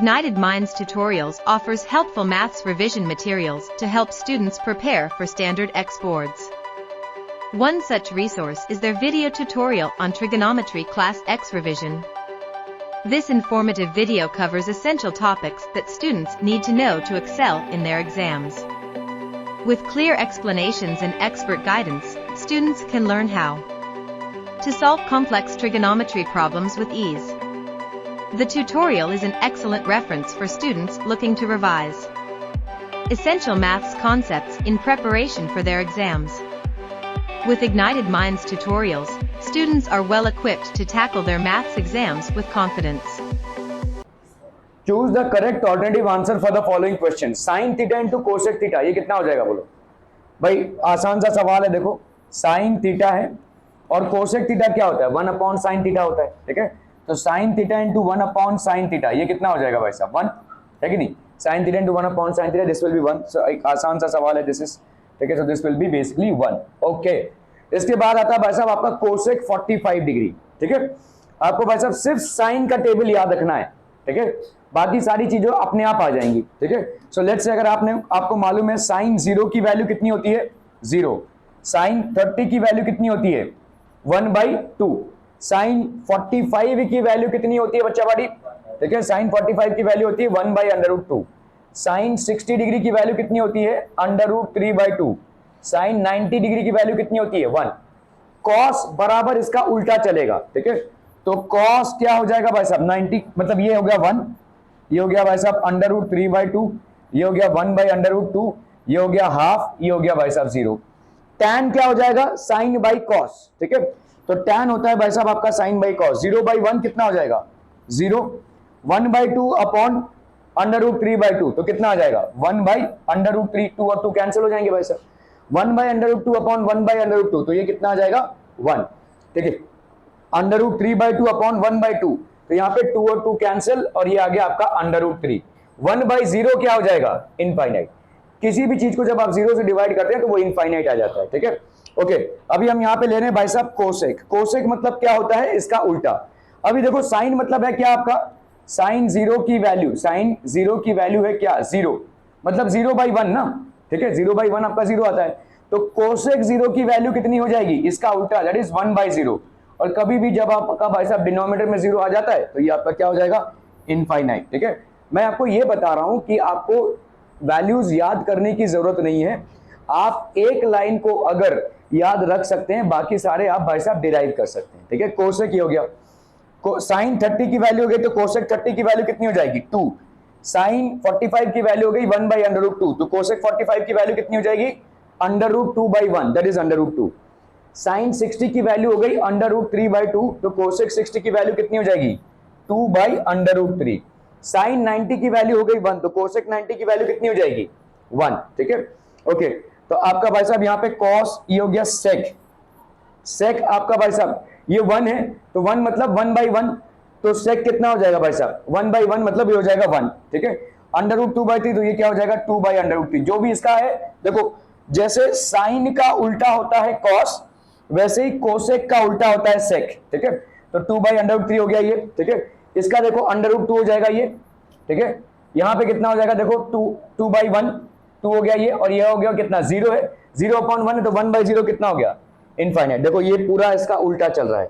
Ignited Minds Tutorials offers helpful maths revision materials to help students prepare for Standard X boards. One such resource is their video tutorial on Trigonometry Class X revision. This informative video covers essential topics that students need to know to excel in their exams. With clear explanations and expert guidance, students can learn how to solve complex trigonometry problems with ease. The tutorial is an excellent reference for students looking to revise essential maths concepts in preparation for their exams. With Ignited Minds tutorials, students are well equipped to tackle their maths exams with confidence. Choose the correct alternative answer for the following question. Sin theta into cosec theta, ये कितना हो जाएगा बोलो भाई? आसान सा सवाल है, देखो sin थीटा है और cosec थीटा क्या होता है? 1 अपॉन sin थीटा होता है, ठीक है? तो sin theta into 1 upon sin theta, ये कितना हो जाएगा भाई साहब? 1 है कि नहीं? sin theta into 1 upon sin theta, this will be 1. सो एक आसान सा सवाल है, दिस इज, ठीक है? So this will be basically 1. Okay, इसके बाद आता है भाई साहब आपका cosec 45 डिग्री, ठीक है? आपको भाई साहब सिर्फ साइन का टेबल याद रखना है, ठीक है? बाकी सारी चीजें अपने आप आ जाएंगी, ठीक है? सो लेट्स से अगर आपको मालूम है साइन 0 की वैल्यू कितनी होती है? 0. साइन 30 की वैल्यू कितनी होती है? 1/2. साइन 45 की वैल्यू कितनी होती है बच्चा बाड़ी? ठीक है, साइन 45 की वैल्यू होती है 1/√2. साइन 60 डिग्री की वैल्यू कितनी होती है? √3/2. साइन 90 डिग्री की वैल्यू कितनी होती है? 1. कॉस बराबर इसका उल्टा चलेगा, ठीक है? तो कॉस क्या हो जाएगा भाई साहब? 90, मतलब ये हो गया 1, ये हो गया भाई साहब √3/2, ये हो गया 1/√2, ये हो गया हाफ, ये हो गया भाई साहब 0. tan क्या हो जाएगा? साइन बाई कॉस, ठीक है? तो tan होता है भाई साहब आपका साइन बाई कॉस. 0/1 कितना हो जाएगा? 0. 1/2 अपॉन √3/2, तो कितना आ जाएगा? 1/√3. 2 और 2 कैंसिल हो जाएंगे भाई साहब. 1/√2 अपॉन 1/√2, तो ये कितना आ जाएगा? 1, ठीक है? √3/2 अपॉन 1/2, तो यहाँ पे 2 और 2 कैंसिल और ये आ गया आपका √3. 1/0 क्या हो जाएगा? इनफाइनाइट. किसी भी चीज को जब आप 0 से डिवाइड करते हैं तो वो इनफाइनाइट आ जाता है, ठीक है? ओके, अभी हम यहाँ पे ले रहे हैं भाई साहब कोसेक. कोसेक मतलब क्या होता है? इसका उल्टा. अभी देखो साइन मतलब है क्या आपका? साइन 0 की वैल्यू, साइन 0 की वैल्यू है क्या? 0, मतलब 0/1 ना, ठीक है? 0/1 आपका 0 आता है. तो कोसेक 0 की वैल्यू कितनी हो जाएगी? इसका उल्टा, दैट इज 1/0. और कभी भी जब आपका भाई साहब डिनोमिनेटर में 0 आ जाता है तो ये आपका क्या हो जाएगा? इनफाइनाइट, ठीक है? मैं आपको ये बता रहा हूं कि आपको वैल्यूज याद करने की जरूरत नहीं है. आप एक लाइन को अगर याद रख सकते हैं, बाकी सारे आप भाई साहब डिराइव कर सकते हैं, ठीक है? कोसेक ये हो गया. साइन 30 की वैल्यू हो गई तो कोसेक 30 की वैल्यू कितनी हो जाएगी? 2. साइन 45 की वैल्यू हो गई 1/√2, तो कोसेक 45 की वैल्यू कितनी हो जाएगी? √2/1, दैट इज √2. साइन 60 की वैल्यू हो गई √3/2, तो कोसेक 60 की वैल्यू कितनी हो जाएगी? 2/√3. साइन 90 की वैल्यू हो गई 1, तो कोसेक 90 की वैल्यू कितनी हो जाएगी? 1, ठीक है? ओके, तो आपका भाई साहब यहाँ पे कॉस ये हो गया सेक. सेक आपका भाई साहब ये 1 है, तो 1 मतलब 1/1, तो सेक कितना हो जाएगा भाई साहब? 1/1 मतलब ये हो जाएगा 1, ठीक है? √2/3, तो ये क्या हो जाएगा? 2/√3. जो भी इसका है, देखो जैसे साइन का उल्टा होता है कॉस, वैसे ही कोसेक का उल्टा होता है सेक, ठीक है? तो 2/√3 हो गया ये, ठीक है? इसका देखो √2 हो जाएगा ये, ठीक है? यहाँ पे कितना हो जाएगा? देखो 2/1, 2 हो गया ये, और ये हो गया कितना? 0 है. 0/1 है तो 1/0 कितना हो गया? इनफाइनाइट. देखो ये पूरा इसका उल्टा चल रहा है,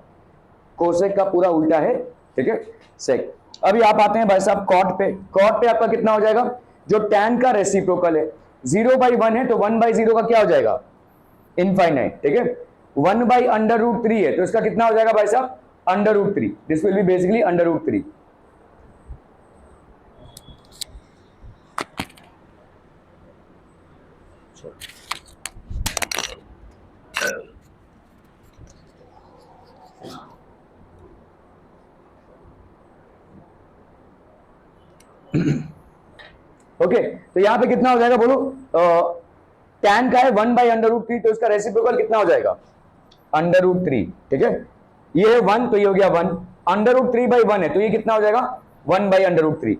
कोसेक का पूरा उल्टा है, ठीक है? सेक. अभी आप आते हैं भाई साहब कॉट पे. कॉट पे आपका कितना हो जाएगा? जो tan का रेसिप्रोकल है, 0/1 है तो 1/0 का क्या हो जाएगा? इनफाइनाइट, ठीक है? 1/√3 है तो इसका कितना हो जाएगा भाई साहब? √3. This will be basically √3. Okay, तो यहां पे कितना हो जाएगा बोलो? tan का है 1/√3, तो इसका रेसिप्रोकल कितना हो जाएगा? √3, ठीक है? ये है 1, तो ये हो गया 1. √3/1 है तो ये कितना हो जाएगा? 1/√3.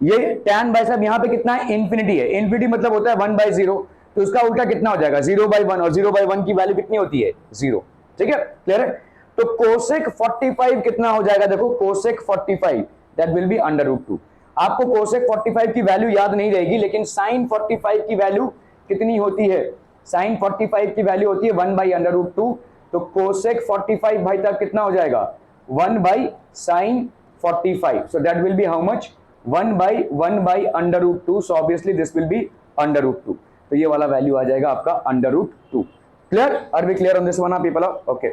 ये tan भाई साहब यहाँ पे कितना है? इन्फिनिटी है. इन्फिनिटी मतलब होता है 1/0, तो उसका उल्टा कितना हो जाएगा? 0/1, और 0/1 की वैल्यू कितनी होती है? 0, ठीक है? क्लियर है? तो कोसेक 45 कितना हो जाएगा? देखो कोसेक 45 दैट विल बी √2. आपको कोसेक 45 की वैल्यू याद नहीं रहेगी, लेकिन साइन 45 की वैल्यू कितनी होती है? साइन 45 की वैल्यू होती है 1/√2। तो कोसेक 45 भाई तक कितना हो जाएगा? 1/sin 45। So that will be how much? 1/√2। So obviously this will be √2। तो ये वाला वैल्यू आ जाएगा आपका √2। Clear? Are we clear on this one people? Okay.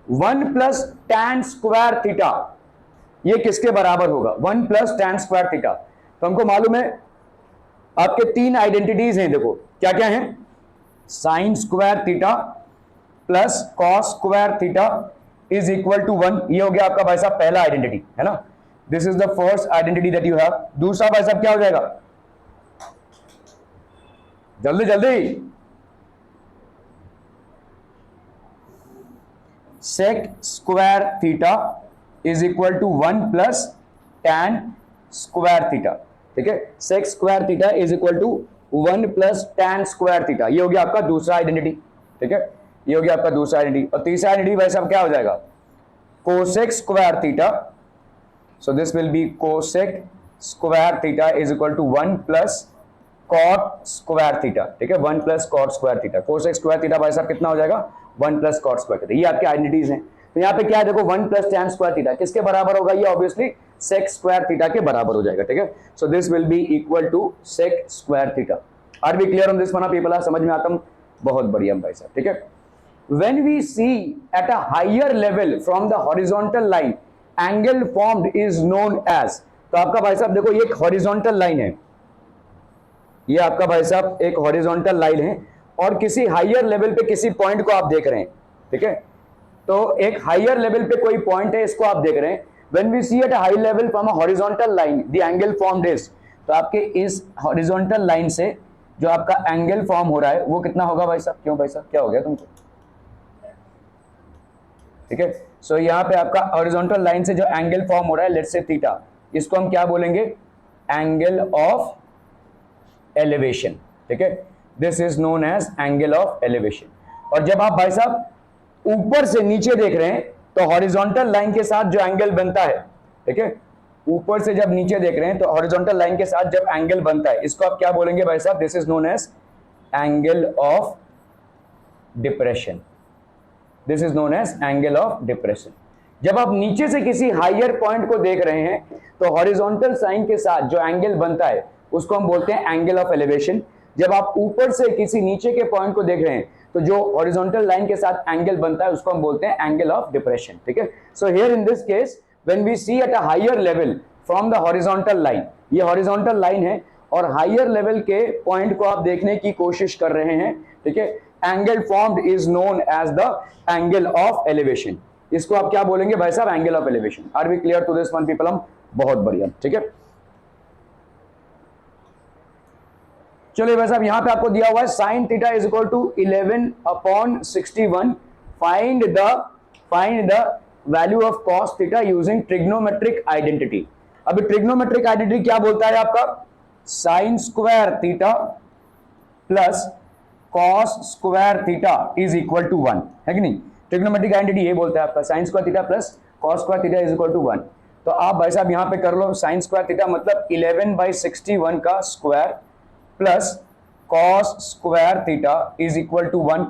1 + tan square theta, ये किसके बराबर होगा? 1 + tan स्क्वायर थीटा। तो हमको मालूम है आपके 3 आइडेंटिटीज हैं, देखो क्या क्या है? Sine square theta plus cos square theta is equal to 1। ये हो गया आपका भाई साहब पहला आइडेंटिटी, है ना? This is the first identity that you have. दूसरा भाई साहब क्या हो जाएगा? जल्दी जल्दी। Sec square theta is equal to 1 + tan square theta. ठीक है, sec square theta is equal to 1 + tan square theta. ये हो गया आपका दूसरा आइडेंटिटी। ठीक है, ये हो गया आपका दूसरा आइडेंटिटी। और तीसरा आइडेंटिटी भाई साहब क्या हो जाएगा? Cosec square theta. So this will be cosec square theta is equal to 1 + cot square theta. ठीक है, 1 + cot square theta. Cosec square theta भाई साहब कितना हो जाएगा? 1 + कॉट स्क्वायर थीटा। ये आपके आइडेंटिटीज हैं। तो यहाँ पे क्या है देखो, 1 + tan स्क्वायर थीटा किसके बराबर होगा? ये ऑब्वियसली सेक स्क्वायर थीटा के बराबर हो जाएगा। ठीक है, so this will be equal to sec square theta. Are we clear on this one people? समझ में आता? बहुत बढ़िया भाई साहब। ठीक है, when we see at a higher level from the horizontal line, angle formed is known as। तो आपका भाई साहब देखो, ये एक हॉरिजॉन्टल लाइन है, ये आपका भाई साहब एक हॉरिजॉन्टल लाइन है, और किसी हाइयर लेवल पे किसी पॉइंट को आप देख रहे हैं। ठीक है, तो एक हाइयर लेवल पे कोई पॉइंट है, इसको आप देख रहे हैं। when we see at a high level from a horizontal line the angle formed is। तो आपके इस हॉरिजॉन्टल लाइन से जो आपका एंगल फॉर्म हो रहा है वो कितना होगा भाई साहब? क्यों भाई साहब, क्या हो गया तुमको? ठीक है, सो यहाँ पे आपका हॉरिजॉन्टल लाइन से जो एंगल फॉर्म हो रहा है, लेट्स से थीटा, इसको हम क्या बोलेंगे? Angle of elevation. ठीक है, this is known as angle of elevation. और जब आप भाई साहब ऊपर से नीचे देख रहे हैं तो हॉरिजॉन्टल लाइन के साथ जो एंगल बनता है, ठीक है, ऊपर से जब नीचे देख रहे हैं तो हॉरिजॉन्टल लाइन के साथ जब एंगल बनता है, इसको आप क्या बोलेंगे भाई साहब? This is known as angle of depression. This is known as angle of depression. जब आप नीचे से किसी हाइयर पॉइंट को देख रहे हैं तो हॉरिजॉन्टल साइन के साथ जो एंगल बनता है उसको हम बोलते हैं एंगल ऑफ एलिवेशन। जब आप ऊपर से किसी नीचे के पॉइंट को देख रहे हैं तो जो हॉरिजॉन्टल लाइन के साथ एंगल बनता है उसको हम बोलते हैं एंगल ऑफ डिप्रेशन। ठीक है, so here in this case when we see at a higher level from the horizontal line, ये हॉरिजॉन्टल लाइन है और हाइयर लेवल के पॉइंट को आप देखने की कोशिश कर रहे हैं। ठीक है, angle formed is known as the angle of elevation. इसको आप क्या बोलेंगे भाई साहब? Angle of elevation. Are we clear to this one people? हम बहुत बढ़िया। ठीक है, चलिए भाई साहब, यहां पे आपको दिया हुआ है sine theta is equal to 11/61। Find the value of cos theta using trigonometric identity. अभी ट्रिग्नोमेट्रिक आइडेंटिटी क्या बोलता है आपका? Sine square theta plus cos square theta is equal to 1, है कि नहीं? ट्रिग्नोमेट्रिक आइडेंटिटी ये बोलता है आपका sine square theta plus cos square theta is equal to 1। तो आप भाई साहब यहां पे कर लो, साइन स्क्वायर थीटा मतलब 11/61 का square plus cos square theta is equal to 1।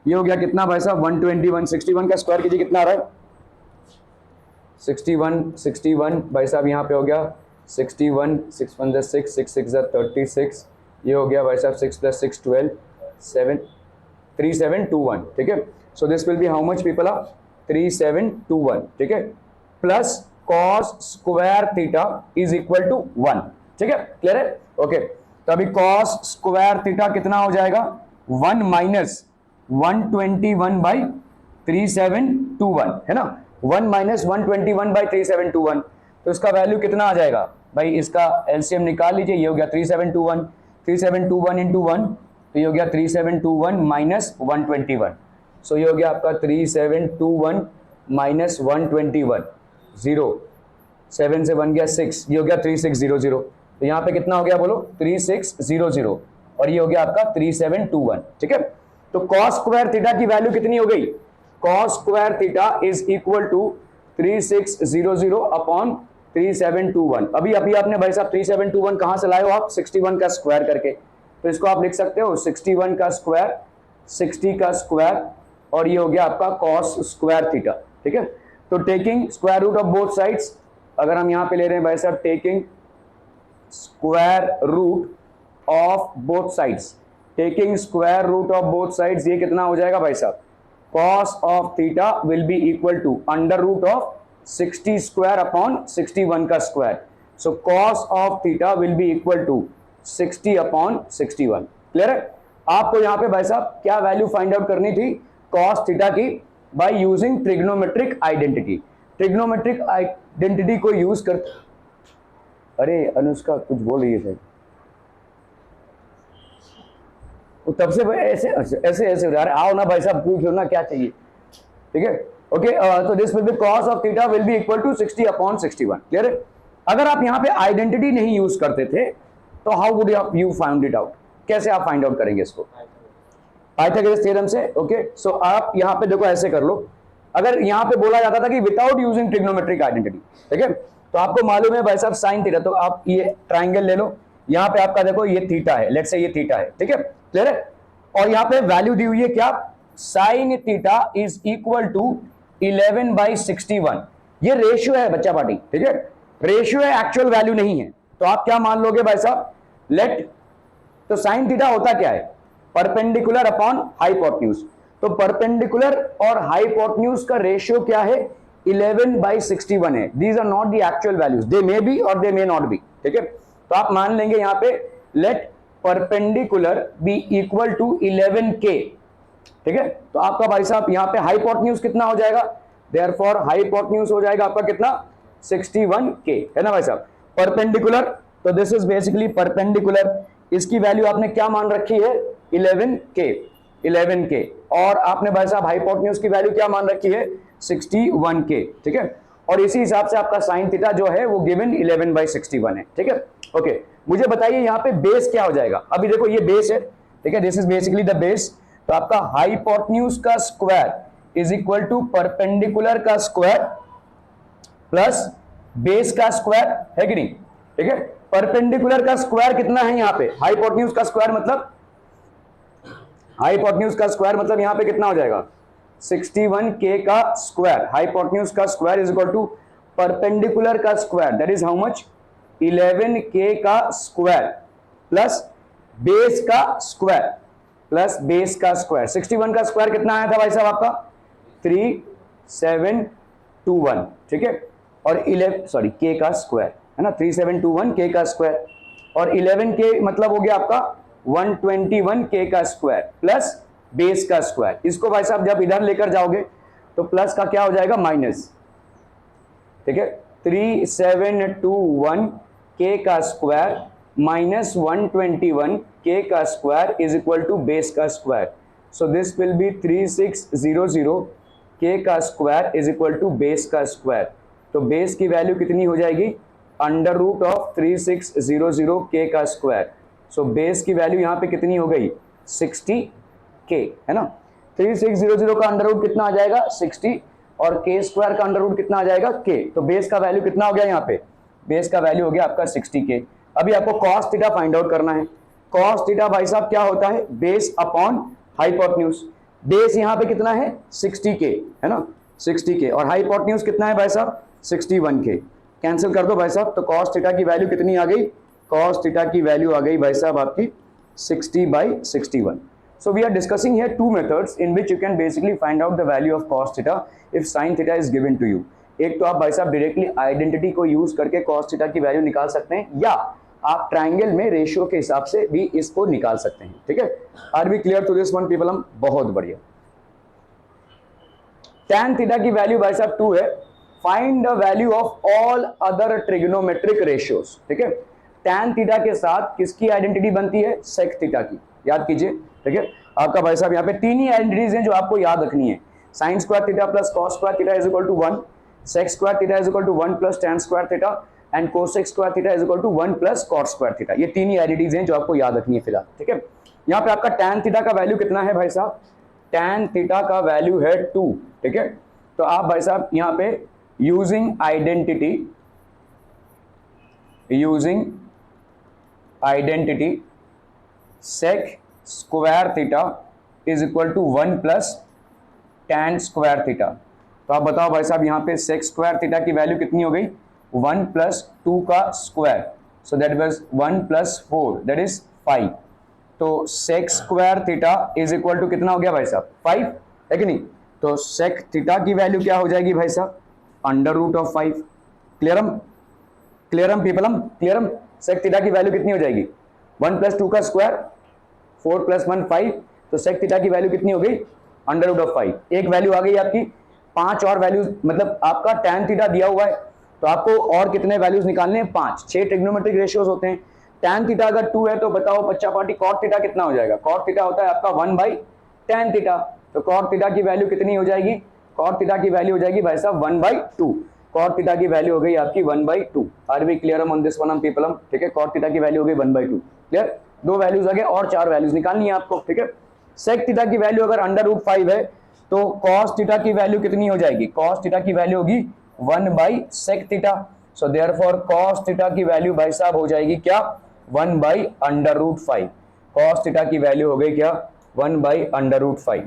ये हो गया कितना भाई साहब? 121। 61 का स्क्वायर कीजिए, कितना आ रहा है? 61 भाई साहब यहाँ पे हो गया 61, 6 1 6, 6 6 36। ये हो गया भाई साहब 6 + 6 12, 7 3721। ठीक है, so this will be how much people? 3721। ठीक है, plus cos square theta is equal to 1। ठीक है, क्लियर है? ओके, तो अभी कॉस स्क्वायर थीटा कितना हो जाएगा? 1 - 121/3721, है ना? 1 - 121/3721। तो इसका वैल्यू कितना आ जाएगा भाई? इसका एलसीएम निकाल लीजिए। ये हो गया 3721। 3721 × 1, तो ये हो गया 3721 - 121। सो ये हो गया आपका 3721 - 121, 0 7 से 1 गया 6, ये हो गया 3600। तो यहाँ पे कितना हो गया बोलो? 3600, और ये हो गया आपका 3721। ठीक है, तो कॉस स्क्वायर थीटा की वैल्यू कितनी हो गई? Cos square theta is equal to 3600 upon 3721। अभी अभी आपने भाई साहब 3721 कहां से लाए हो आप? 61 का स्क्वायर करके, तो इसको आप लिख सकते हो 61 का स्क्वायर, 60 का स्क्वायर, और ये हो गया आपका कॉस स्क्वायर थीटा। ठीक है, तो taking square root of both sides, अगर हम यहां पे ले रहे हैं भाई साहब taking square root of both sides, taking square root of both sides, ये कितना हो जाएगा भाई साहब? cos of theta will be equal to under root of 60 square upon 61 का square. So cos of theta will be equal to 60 upon 61। Clear है? आपको यहां पे भाई साहब क्या वैल्यू फाइंड आउट करनी थी cos थीटा की? By using trigonometric identity. Trigonometric identity को यूज कर, अरे अनुष्का कुछ बोल रही है सर, तब से ऐसे ऐसे ऐसे हो रहा है। आओ ना भाई साहब, पूछो ना क्या चाहिए। ठीक है, ओके, तो this will be cos of theta will be equal to 60 upon 61। Clear है? अगर आप यहाँ पे आइडेंटिटी नहीं यूज करते थे तो how would you find it out? कैसे आप फाइंड आउट करेंगे इसको? पाइथागोरस थ्योरम से। ओके, सो आप यहाँ पे देखो ऐसे कर लो, अगर यहाँ पे बोला जाता था कि विदाउट यूजिंग ट्रिग्नोमेट्रिक आइडेंटिटी, ठीक है, तो आपको मालूम है भाई साहब साइन थीटा, तो आप ये ट्राइंगल ले लो, यहाँ पे आपका देखो ये थीटा है, लेट्स से ये थीटा है, ठीक है, क्लियर है, और यहाँ पे वैल्यू दी हुई है क्या? Sine theta is equal to 11/61। ये रेशियो है बच्चा पार्टी, ठीक है, रेशियो है, एक्चुअल वैल्यू नहीं है। तो आप क्या मान लोगे भाई साहब? लेट, तो साइन थीटा होता क्या है? Perpendicular upon hypotenuse. तो परपेंडिकुलर और हाइपोटेन्यूज का रेशियो क्या है? 11/61 है। These are not the actual values, they may be और दे मे नॉट बी। ठीक है, तो आप मान लेंगे यहां पे let perpendicular be equal to 11k। ठीक है, तो आपका भाई साहब यहां पे हाइपोटेन्यूज कितना हो जाएगा? देयरफॉर हाइपोटेन्यूज हो जाएगा आपका कितना? 61k, है ना भाई साहब। परपेंडिकुलर, तो दिस इज बेसिकली परपेंडिकुलर, इसकी वैल्यू आपने क्या मान रखी है? 11k, और आपने भाई साहब हाइपोटेन्यूज की वैल्यू क्या मान रखी है? 61k। ठीक है, और इसी हिसाब से आपका साइन थीटा जो है वो गिवन 11/61 है। ठीक है, ओके, मुझे बताइए यहाँ पे बेस क्या हो जाएगा? अभी देखो ये बेस है, ठीक है, this is basically the base. तो आपका हाइपोटेन्यूज का square is equal to perpendicular का स्क्वायर प्लस बेस का स्क्वायर, है कि नहीं? ठीक है, परपेंडिकुलर का स्क्वायर कितना है यहाँ पे? हाइपोटेन्यूज का स्क्वायर मतलब, हाइपोटेन्यूज का स्क्वायर मतलब यहाँ पे कितना हो जाएगा? 61k का स्क्वायर, हाइपोटेन्यूज का square is equal to perpendicular का square, that is how much? 11k का स्क्वायर प्लस बेस का स्क्वायर, प्लस बेस का स्क्वायर। 61 का स्क्वायर कितना आया था भाई साहब आपका? 3721। ठीक है, और 11 k का स्क्वायर, है ना, 3721 k का स्क्वायर, और 11k मतलब हो गया आपका 121k का स्क्वायर प्लस बेस का स्क्वायर। इसको भाई साहब जब इधर लेकर जाओगे तो प्लस का क्या हो जाएगा? माइनस। ठीक है, 3721k का स्क्वायर माइनस 121k का square is equal to base का square. So this will be 3600k का square is equal to base का स्क्वायर। तो बेस की वैल्यू कितनी हो जाएगी? अंडर रूट ऑफ 3600k का स्क्वायर। सो बेस की वैल्यू यहाँ पे कितनी हो गई? 60k, है ना। 3600 का अंडर रूट कितना आ जाएगा? 60, और k स्क्वायर का अंडर रूट कितना आ जाएगा? k। तो बेस का वैल्यू कितना हो गया यहाँ पे? बेस का वैल्यू हो गया आपका 60k। अभी आपको cos थीटा फाइंड आउट करना है। cos थीटा भाई साहब क्या होता है? Base upon hypotenuse. बेस यहाँ पे कितना है? 60k, है ना, 60k, और हाइपोटेन्यूज कितना है भाई साहब? 61k। कैंसिल कर दो भाई साहब, तो cos थीटा की वैल्यू कितनी आ गई? cos थीटा की वैल्यू आ गई भाई साहब आपकी 60/61। So we are discussing here two methods in which you can basically find out the value of cos theta if sin theta is given to you. एक तो आप भाई साहब डायरेक्टली आइडेंटिटी को यूज करके cos थीटा की value निकाल सकते हैं, या आप ट्राइंगल में रेशियो के हिसाब से भी इसको निकाल सकते हैं। ठीक है, are we clear to this one people? हम बहुत बढ़िया। tan थीटा की वैल्यू भाई साहब 2 है। Find the value of all other trigonometric ratios. ठीक है, tan थीटा के साथ किसकी आइडेंटिटी बनती है? sec थीटा की, याद कीजिए। ठीक है, आपका भाई साहब यहाँ पे तीन ही आइडेंटिटीज हैं जो आपको याद रखनी है। Sine square theta plus cos square theta is equal to 1, sec square theta is equal to 1 plus tan square theta, and cosec square theta is equal to 1 plus cot square theta. ये तीन ही identities हैं जो आपको याद रखनी है फिलहाल। ठीक है, यहाँ पे आपका tan थीटा का वैल्यू कितना है भाई साहब? tan थीटा का वैल्यू है 2। ठीक है, तो आप भाई साहब यहाँ पे using identity using identity sec square theta is equal to 1 plus tan square theta. तो आप बताओ भाई साहब यहाँ पे सेक स्क्वायर थीटा की वैल्यू कितनी हो गई 1 प्लस 2 का square, so that was 1 plus 4 that is 5। तो sec square theta is equal to कितना हो गया भाई साहब 5 है कि नहीं। तो सेक थीटा की वैल्यू क्या हो जाएगी भाई साहब अंडर रूट ऑफ 5। क्लियरम क्लियरम पीपलम क्लियरम। सेक थीटा की वैल्यू कितनी हो जाएगी 1 प्लस 2 का स्क्वायर 4 प्लस 1 5। तो सेक थीटा की वैल्यू कितनी हो गई अंडर रूट ऑफ 5। एक वैल्यू आ गई आपकी, 5 और वैल्यूज, मतलब आपका tan थीटा दिया हुआ है तो आपको और कितने वैल्यूज निकालने हैं 5। 6 ट्रिग्नोमेट्रिक रेशियोज होते हैं। tan थीटा अगर 2 है तो बताओ बच्चा पार्टी cot थीटा कितना हो जाएगा। cot थीटा होता है आपका 1/tan थीटा। तो cot थीटा की वैल्यू कितनी हो जाएगी cot थीटा की वैल्यू हो जाएगी भाई साहब 1/2। cot थीटा की वैल्यू हो गई आपकी 1/2। Are we clear on this one people. ठीक है, cot थीटा की वैल्यू हो गई 1/2। क्लियर, 2 वैल्यूज आ गए और 4 वैल्यूज निकालनी है आपको। ठीक है, सेक थीटा की वैल्यू अगर अंडर रूट 5 है तो cos थीटा की वैल्यू कितनी हो जाएगी cos थीटा की वैल्यू होगी 1/sec theta. So therefore cos theta की वैल्यू भाई साहब हो जाएगी क्या 1/√5। cos थीटा की वैल्यू हो गई क्या 1/√5।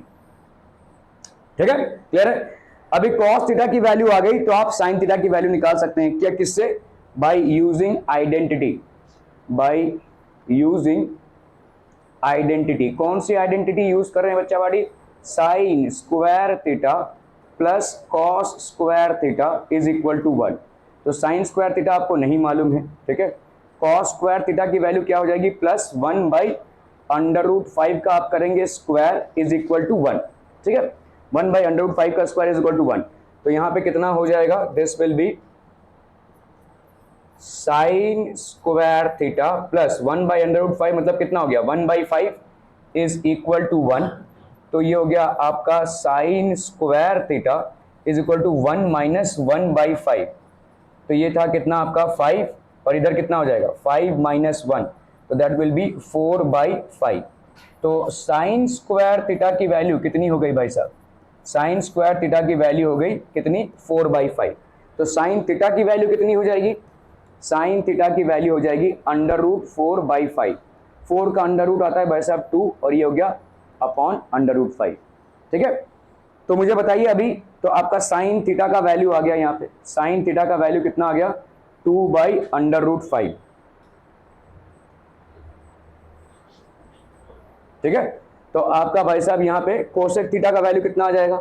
ठीक है, क्लियर है। अभी cos थीटा की वैल्यू आ गई तो आप sin थीटा की वैल्यू निकाल सकते हैं। क्या किससे by using identity. By using identity. कौन सी आइडेंटिटी यूज कर रहे हैं बच्चा वाड़ी sine square theta plus cos square theta is equal to 1। तो साइन स्क्वायर थीटा आपको नहीं मालूम है। ठीक है, कॉस स्क्वायर थीटा की वैल्यू क्या हो जाएगी प्लस 1/√5 का आप करेंगे स्क्वायर इज इक्वल टू 1। ठीक है, 1/√5 का स्क्वायर इज इक्वल टू 1। तो यहां पे कितना हो जाएगा this will be sine square theta plus 1/√5 मतलब कितना हो गया 1/5 इज इक्वल टू 1। तो ये हो गया आपका sine square theta is equal to 1 minus 1/5। तो ये था कितना आपका 5 और इधर कितना हो जाएगा 5 माइनस 1, तो दैट विल बी 4/5। तो साइन स्क्वायर थीटा की वैल्यू कितनी हो गई भाई साहब साइन स्क्वायर थीटा की वैल्यू हो गई कितनी 4/5। तो साइन थीटा की वैल्यू कितनी हो जाएगी साइन थीटा की वैल्यू हो जाएगी √4/5। 4 का अंडर रूट आता है भाई साहब 2 और ये हो गया अपॉन √5। ठीक है, तो मुझे बताइए अभी तो आपका साइन थीटा का वैल्यू आ गया यहाँ पे साइन थीटा का वैल्यू कितना आ गया 2/√5। ठीक है, तो आपका भाई साहब यहाँ पे कोसेक थीटा का वैल्यू कितना आ जाएगा।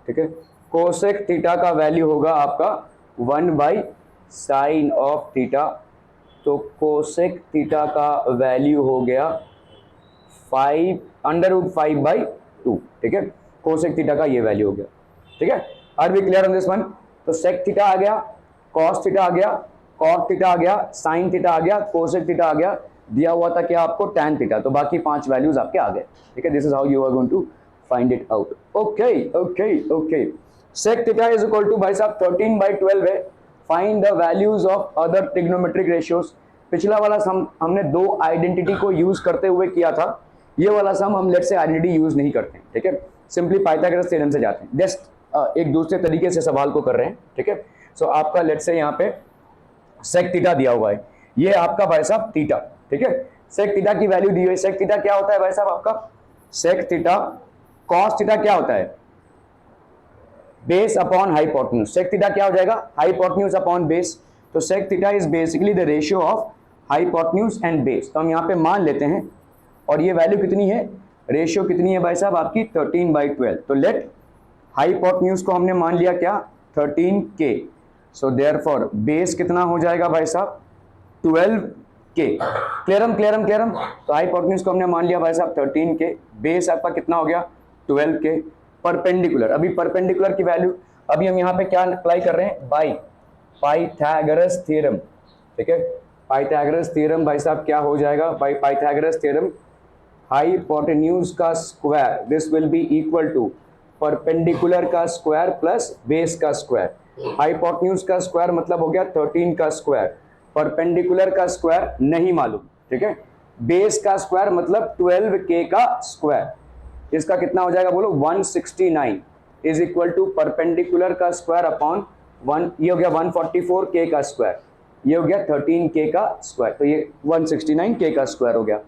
ठीक है, कोसेक थीटा का वैल्यू होगा आपका 1/sin ऑफ थीटा। तो कोसेक थीटा का वैल्यू हो गया 5√5/2। ठीक है, कोसेक थीटा का ये वैल्यू हो गया। ठीक है, are we clear on this one. तो सेक थीटा आ गया कॉस थीटा आ गया कॉट थीटा आ गया साइन थीटा आ गया कोसेक थीटा आ गया, दिया हुआ था क्या आपको tan थीटा। तो बाकी 5 वैल्यूज आपके आ गए। ठीक है, this is how you are going to find it out. Okay okay okay, sec theta is equal to भाई साहब 13/12 है। Find the values of other trigonometric ratios. पिछला वाला सम हमने 2 आइडेंटिटी को यूज करते हुए किया था, ये वाला सम हम लेट से आइडेंटिटी यूज नहीं करते हैं। ठीक है, सिंपली पाइथागोरस थ्योरम से जाते हैं, जस्ट एक दूसरे तरीके से सवाल को कर रहे हैं। ठीक है, सो आपका लेट से यहाँ पे सेक थीटा दिया हुआ है, ये आपका भाई साहब थीटा। ठीक है, सेक थीटा की वैल्यू दी हुई है। सेक थीटा क्या होता है भाई साहब आपका सेक थीटा कॉस थीटा क्या होता है base upon hypotenuse. Sec theta क्या हो जाएगा हाइपोटेन्यूज अपॉन बेस। तो sec theta is basically the ratio of hypotenuse and base. तो हम यहाँ पे मान लेते हैं और ये वैल्यू कितनी है रेशियो कितनी है भाई साहब आपकी 13/12। तो लेट हाइपोटेन्यूज को हमने मान लिया क्या 13k। सो देयरफॉर बेस कितना हो जाएगा भाई साहब 12k। क्लियरम क्लियरम क्लियरम। तो हाइपोटेन्यूज को हमने मान लिया भाई साहब 13k, बेस आपका कितना हो गया 12k। परपेंडिकुलर, अभी परपेंडिकुलर की वैल्यू अभी हम यहाँ पे क्या अप्लाई कर रहे हैं बाय पाइथागोरस थ्योरम। ठीक है, पाइथागोरस थ्योरम भाई साहब क्या हो जाएगा बाय पाइथागोरस थ्योरम हाइपोटेन्यूज का square this will be equal to perpendicular का स्क्वायर प्लस बेस का स्क्वायर। हाइपोटेन्यूज का स्क्वायर मतलब हो गया 13 का स्क्वायर, परपेंडिकुलर का स्क्वायर नहीं मालूम। ठीक है, बेस का स्क्वायर मतलब 12k का स्क्वायर, इसका कितना हो जाएगा बोलो 169 इज इक्वल टू परपेंडिकुलर का स्क्वायर अपॉन ये हो गया 144 के का स्क्वायर, ये हो गया 13 के का स्क्वायर, तो ये 169 के का स्क्वायर हो गया।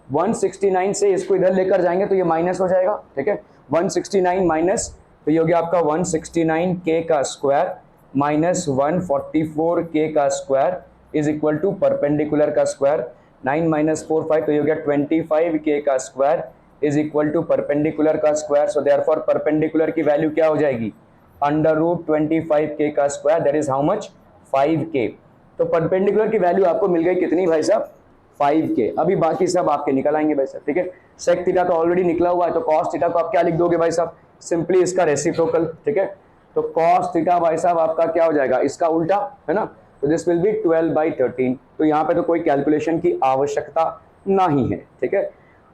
169 से इसको इधर लेकर जाएंगे तो ये माइनस हो जाएगा, ठीक है। 169 माइनस, तो ये हो गया आपका 169 के का स्क्वायर माइनस 144 के का square is equal to perpendicular का स्क्वायर, 9 माइनस 4 5, तो ये हो गया 25 के का square is equal to perpendicular का स्क्वायर। सो देयरफॉर परपेंडिकुलर की वैल्यू क्या हो जाएगी, अंडर रूट 25 के का square, that is how much, 5 के। तो परपेंडिकुलर की वैल्यू आपको मिल गई कितनी भाई साहब, 5 के। अभी बाकी सब आपके निकल आएंगे भाई साहब, ठीक है। सेक थीटा तो ऑलरेडी निकला हुआ है, तो कॉस थीटा को आप क्या लिख दोगे भाई साहब, सिंपली इसका रेसिप्रोकल, ठीक है। तो कॉस थीटा भाई साहब आपका क्या हो जाएगा, इसका उल्टा, है ना। तो दिस विल बी 12/13। तो यहाँ पे तो कोई कैलकुलेशन की आवश्यकता नहीं है, ठीक है।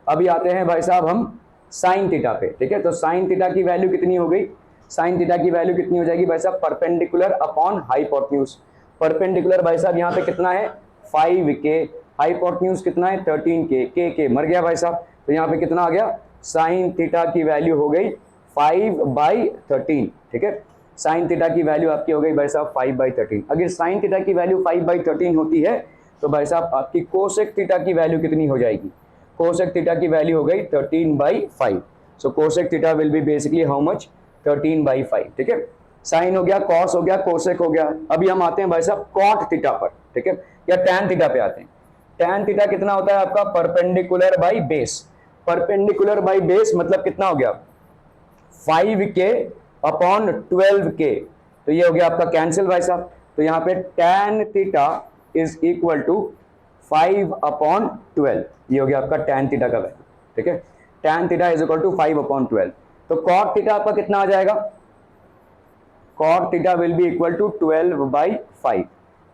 अभी आते हैं भाई साहब हम साइन थीटा पे, ठीक है। तो साइन थीटा की वैल्यू कितनी हो गई, साइन थीटा की वैल्यू कितनी हो जाएगी भाई साहब, परपेंडिकुलर अपॉन हाइपोटेन्यूज। परपेंडिकुलर भाई साहब यहाँ पे कितना है, 5 के, हाइपोटेन्यूज कितना है, 13 के मर गया भाई साहब। तो यहाँ पे कितना आ गया, साइन थीटा की वैल्यू हो गई 5/13, ठीक है। साइन थीटा की वैल्यू आपकी हो गई भाई साहब 5/13। अगर साइन थीटा की वैल्यू 5/13 होती है तो भाई साहब आपकी कोसेक थीटा की वैल्यू कितनी हो जाएगी, कोसेक थीटा की वैल्यू हो गई 13/5। So cosec theta will be basically how much, 13/5, ठीक है। साइन हो गया, कॉस हो गया, कोसेक हो गया। अभी हम आते हैं भाई साहब कॉट थीटा पर, ठीक है, या टैन थीटा पे आते हैं। टैन थीटा कितना होता है आपका, perpendicular by base. Perpendicular by base मतलब कितना हो गया, 5 के अपॉन 12 के, तो ये हो गया आपका कैंसिल भाई साहब। तो यहाँ पे tan theta is equal to 5/12, ये हो गया आपका टैन थीटा का वैल्यू, ठीक है। Tan theta is equal to 5/12। तो कॉट थीटा आपका कितना आ जाएगा, cot theta will be equal to 12/5,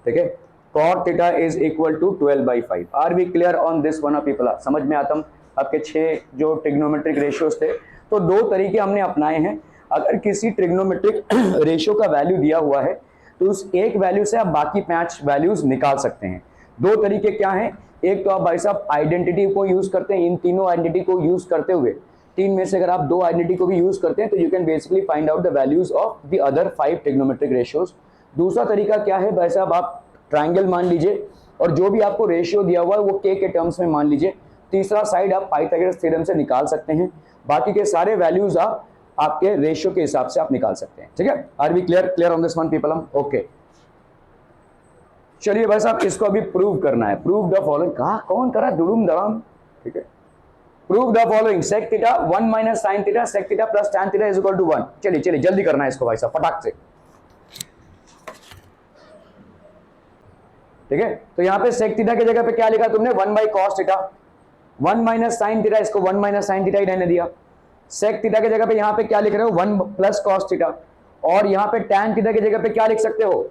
ठीक है। Cot theta is equal to 12/5। Are we clear on this one people, समझ में आता? आपके 6 जो ट्रिग्नोमेट्रिक रेशियोज थे, तो 2 तरीके हमने अपनाए हैं। अगर किसी ट्रिग्नोमेट्रिक रेशियो का वैल्यू दिया हुआ है तो उस एक वैल्यू से आप बाकी 5 वैल्यूज निकाल सकते हैं। 2 तरीके क्या हैं, एक तो आप भाई साहब आइडेंटिटी को यूज करते हैं, इन तीनों आइडेंटिटी को यूज करते हुए 3 में से अगर आप 2 आइडेंटिटी को भी यूज करते हैं तो you can basically find out the values of the other 5 trigonometric ratios. दूसरा तरीका क्या है भाई साहब, आप ट्राइंगल मान लीजिए और जो भी आपको रेशियो दिया हुआ है वो के टर्म्स में मान लीजिए। तीसरा साइड आप पाइथागोरस थ्योरम से निकाल सकते हैं। बाकी के सारे वैल्यूज आप आपके रेशियो के हिसाब से आप निकाल सकते हैं, ठीक है। Are we clear on this one people? Okay, चलिए भाई साहब इसको अभी प्रूव करना है। प्रूव द फॉलोइंग, कहा कौन करा दुड़ुम दड़ाम, ठीक है। Prove the following, sec theta 1 minus sine theta sec theta plus tan theta is equal to 1। चलिए जल्दी करना है इसको भाई साहब फटाक से, ठीक है। तो यहाँ पे सेक थीटा की जगह पे क्या लिखा तुमने, 1/cos theta, 1 minus sine theta, इसको 1 माइनस साइन थीटा ही रहने दिया। सेक थीटा की जगह पे यहाँ पे क्या लिख रहे हो, 1 प्लस cos थीटा, और यहाँ पे टैन थीटा की जगह पे क्या लिख सकते हो,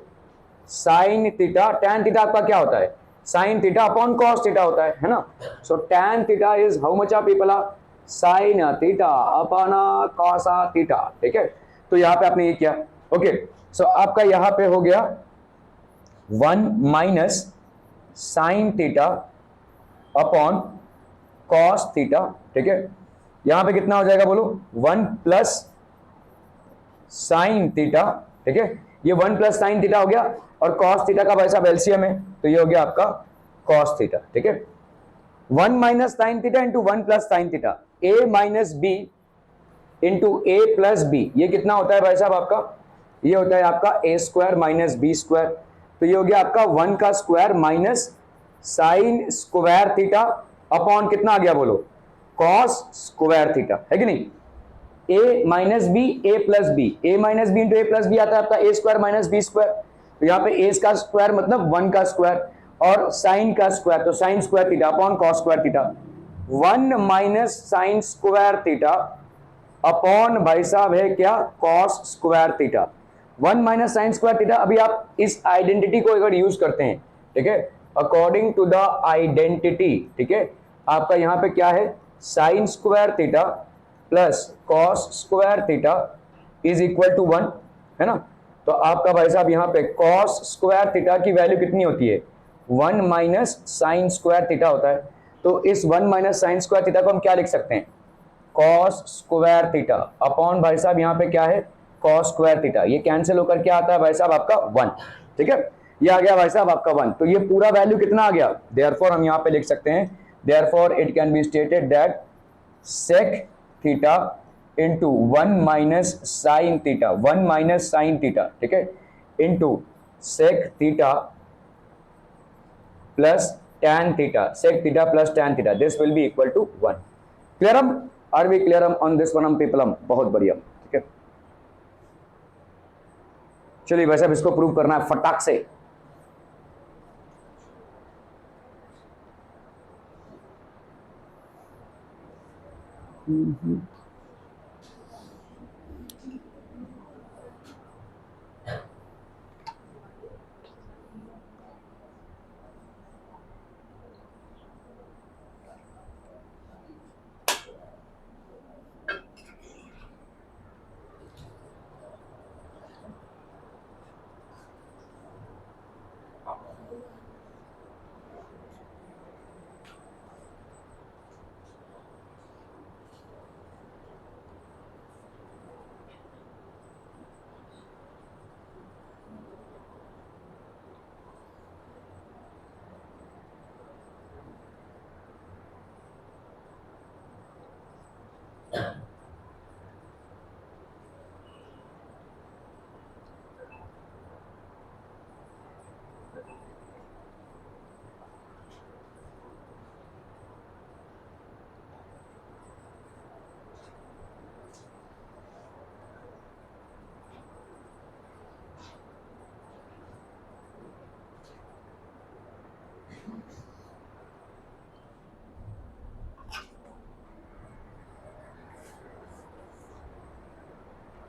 साइन थीटा। टैन थीटा आपका क्या होता है, sine theta upon cos theta होता है ना। सो tan theta is how much of people, sine theta upon cos theta, ठीक है। तो यहाँ पे आपने ये किया, ओके। सो आपका यहाँ पे हो गया 1 minus sine theta upon cos theta, ठीक है। यहां पे कितना हो जाएगा बोलो, 1 प्लस साइन थीटा, ठीक है। ये 1 प्लस साइन थीटा हो गया और cos थीटा का भाई साहब एलसीएम है, तो ये हो गया आपका cos थीटा, ठीक है। 1 minus sine theta into 1 plus sine theta, a minus B into A plus b, ये कितना होता है भाई साहब आपका, ये होता है आपका a square minus B square. तो ये हो गया आपका 1 का square minus sine square theta upon कितना आ गया बोलो, cos स्क्वायर थीटा, है कि नहीं। a minus b a plus b, A minus B into A plus b आता है आपका a square minus B square. तो यहाँ पे a का स्क्वायर मतलब 1 का स्क्वायर और साइन का स्क्वायर, तो sine square theta upon cos square theta. 1 minus sine square theta upon भाई साहब है क्या, cos square theta. 1 minus sine square theta. अभी आप इस आइडेंटिटी को अगर यूज करते हैं, ठीक है, अकॉर्डिंग टू द आइडेंटिटी, ठीक है, आपका यहाँ पे क्या है, sine square theta plus cos square theta is equal to 1, है ना। तो आपका भाई साहब यहाँ पे cos स्क्वायर थीटा की वैल्यू कितनी होती है, 1 माइनस साइन स्क्वायर थीटा होता है। तो इस 1 माइनस साइन स्क्वायर थीटा को हम क्या लिख सकते हैं, cos स्क्वायर थीटा अपॉन भाई साहब यहाँ पे क्या है, कॉस स्क्वायर थीटा, ये कैंसिल होकर क्या आता है भाई साहब आपका 1, ठीक है, ये आ गया भाई साहब आपका 1। तो ये पूरा वैल्यू कितना आ गया, देयरफॉर हम यहाँ पे लिख सकते हैं, therefore it can be stated that sec theta into 1 minus sine theta, 1 minus sine theta, ठीक है, into sec theta plus tan theta, sec theta plus tan theta, this will be equal to 1. Clear? Are we clear on this one people? बहुत बढ़िया, ठीक है। चलिए वैसे अब इसको प्रूव करना है फटाक से।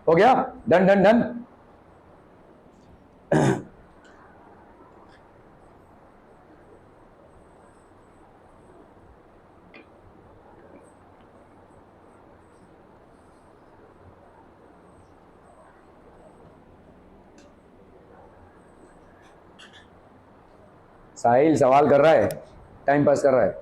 हो गया, डन डन डन। साहिल सवाल कर रहा है, टाइम पास कर रहा है।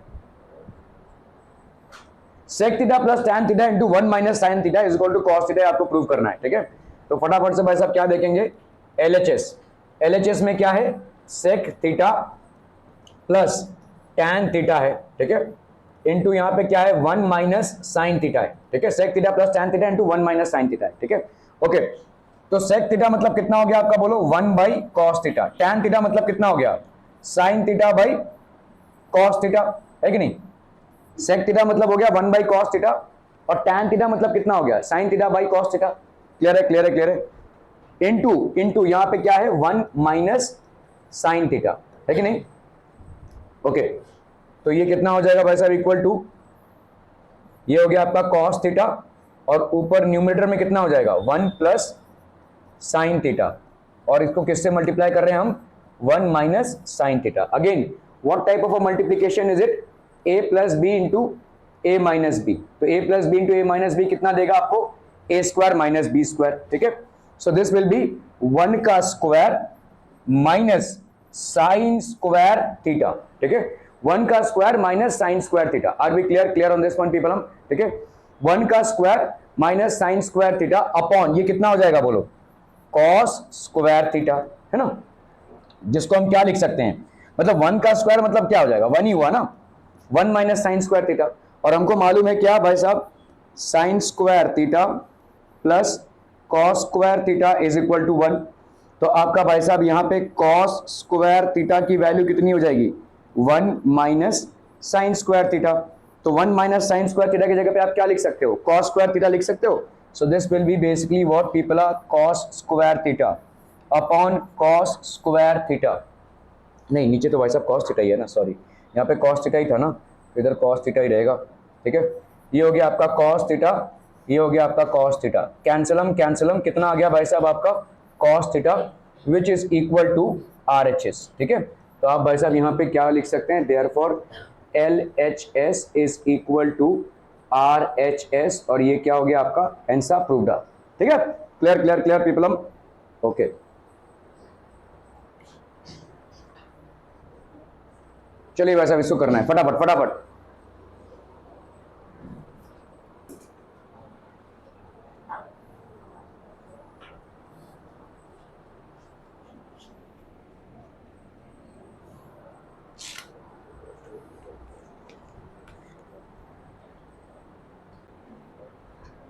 sec theta plus tan theta into 1 minus sine theta is equal to cos theta आपको प्रूव करना है, ठीक है। तो फटाफट से भाई साहब क्या देखेंगे, LHS में क्या है, sec theta plus tan theta है, ठीक है, इंटू यहाँ पे क्या है 1 माइनस साइन थीटा है, ठीक है, sec theta plus tan theta into 1 minus sine theta है, ठीक है। ओके, तो sec थीटा मतलब कितना हो गया आपका, बोलो 1 by cos theta, tan theta मतलब कितना हो गया, sign theta by cos theta, है कि नहीं। sec थीटा मतलब हो गया 1 बाई cos थीटा और tan थीटा मतलब कितना हो गया, sin theta by cos theta. Clear है, क्लियर है, क्लियर है। इंटू यहां पे क्या है 1 माइनस sin थीटा, है कि नहीं। ओके, तो ये कितना हो जाएगा भाई साहब, इक्वल टू, ये हो गया आपका cos थीटा और ऊपर न्यूमरेटर में कितना हो जाएगा 1 प्लस sin थीटा, और इसको किससे मल्टीप्लाई कर रहे हैं हम, 1 minus sin theta. Again what type of a multiplication is it, a plus B into A minus B. तो a plus B into A minus b कितना देगा आपको, a square minus B square, ठीक है। सो दिस विल बी 1 का square minus sine square theta, ठीक है, 1 का square minus sine square theta. Are we clear, clear on this one people हम, ठीक है। 1 का square minus sine square theta upon ये कितना हो जाएगा बोलो, कॉस स्क्वायर थीटा, है ना, जिसको हम क्या लिख सकते हैं, मतलब 1 का स्क्वायर मतलब क्या हो जाएगा, 1 ही हुआ ना, 1 माइनस साइन स्क्वायर थीटा, और हमको मालूम है क्या भाई साहब, sine square theta plus cos square theta is equal to 1। तो आपका भाई साहब यहाँ पे कॉस स्क्वायर थीटा की वैल्यू कितनी हो जाएगी, 1 माइनस साइन स्क्वायर थीटा। तो 1 माइनस साइन स्क्वायर थीटा की जगह पे आप क्या लिख सकते हो, कॉस स्क्वायर थीटा लिख सकते हो। So this will be basically what people are, cos square theta upon cos square theta. नहीं, नीचे तो भाई साहब कॉस थीटा ही है ना, सॉरी, यहाँ पे कॉस थीटा ही था ना, तो इधर कॉस थीटा ही रहेगा, ठीक है। ये हो गया आपका कॉस थीटा, ये हो गया आपका कॉस थीटा, कैंसलम कितना आ गया भाई साहब आपका, cos theta which is equal to RHS, ठीक है। तो आप भाई साहब यहाँ पे क्या लिख सकते हैं, therefore LHS is equal to RHS, और ये क्या हो गया आपका आंसर प्रूव्ड, ठीक है। Clear clear clear people, okay. चलिए वैसा इसको करना है फटाफट फटाफट।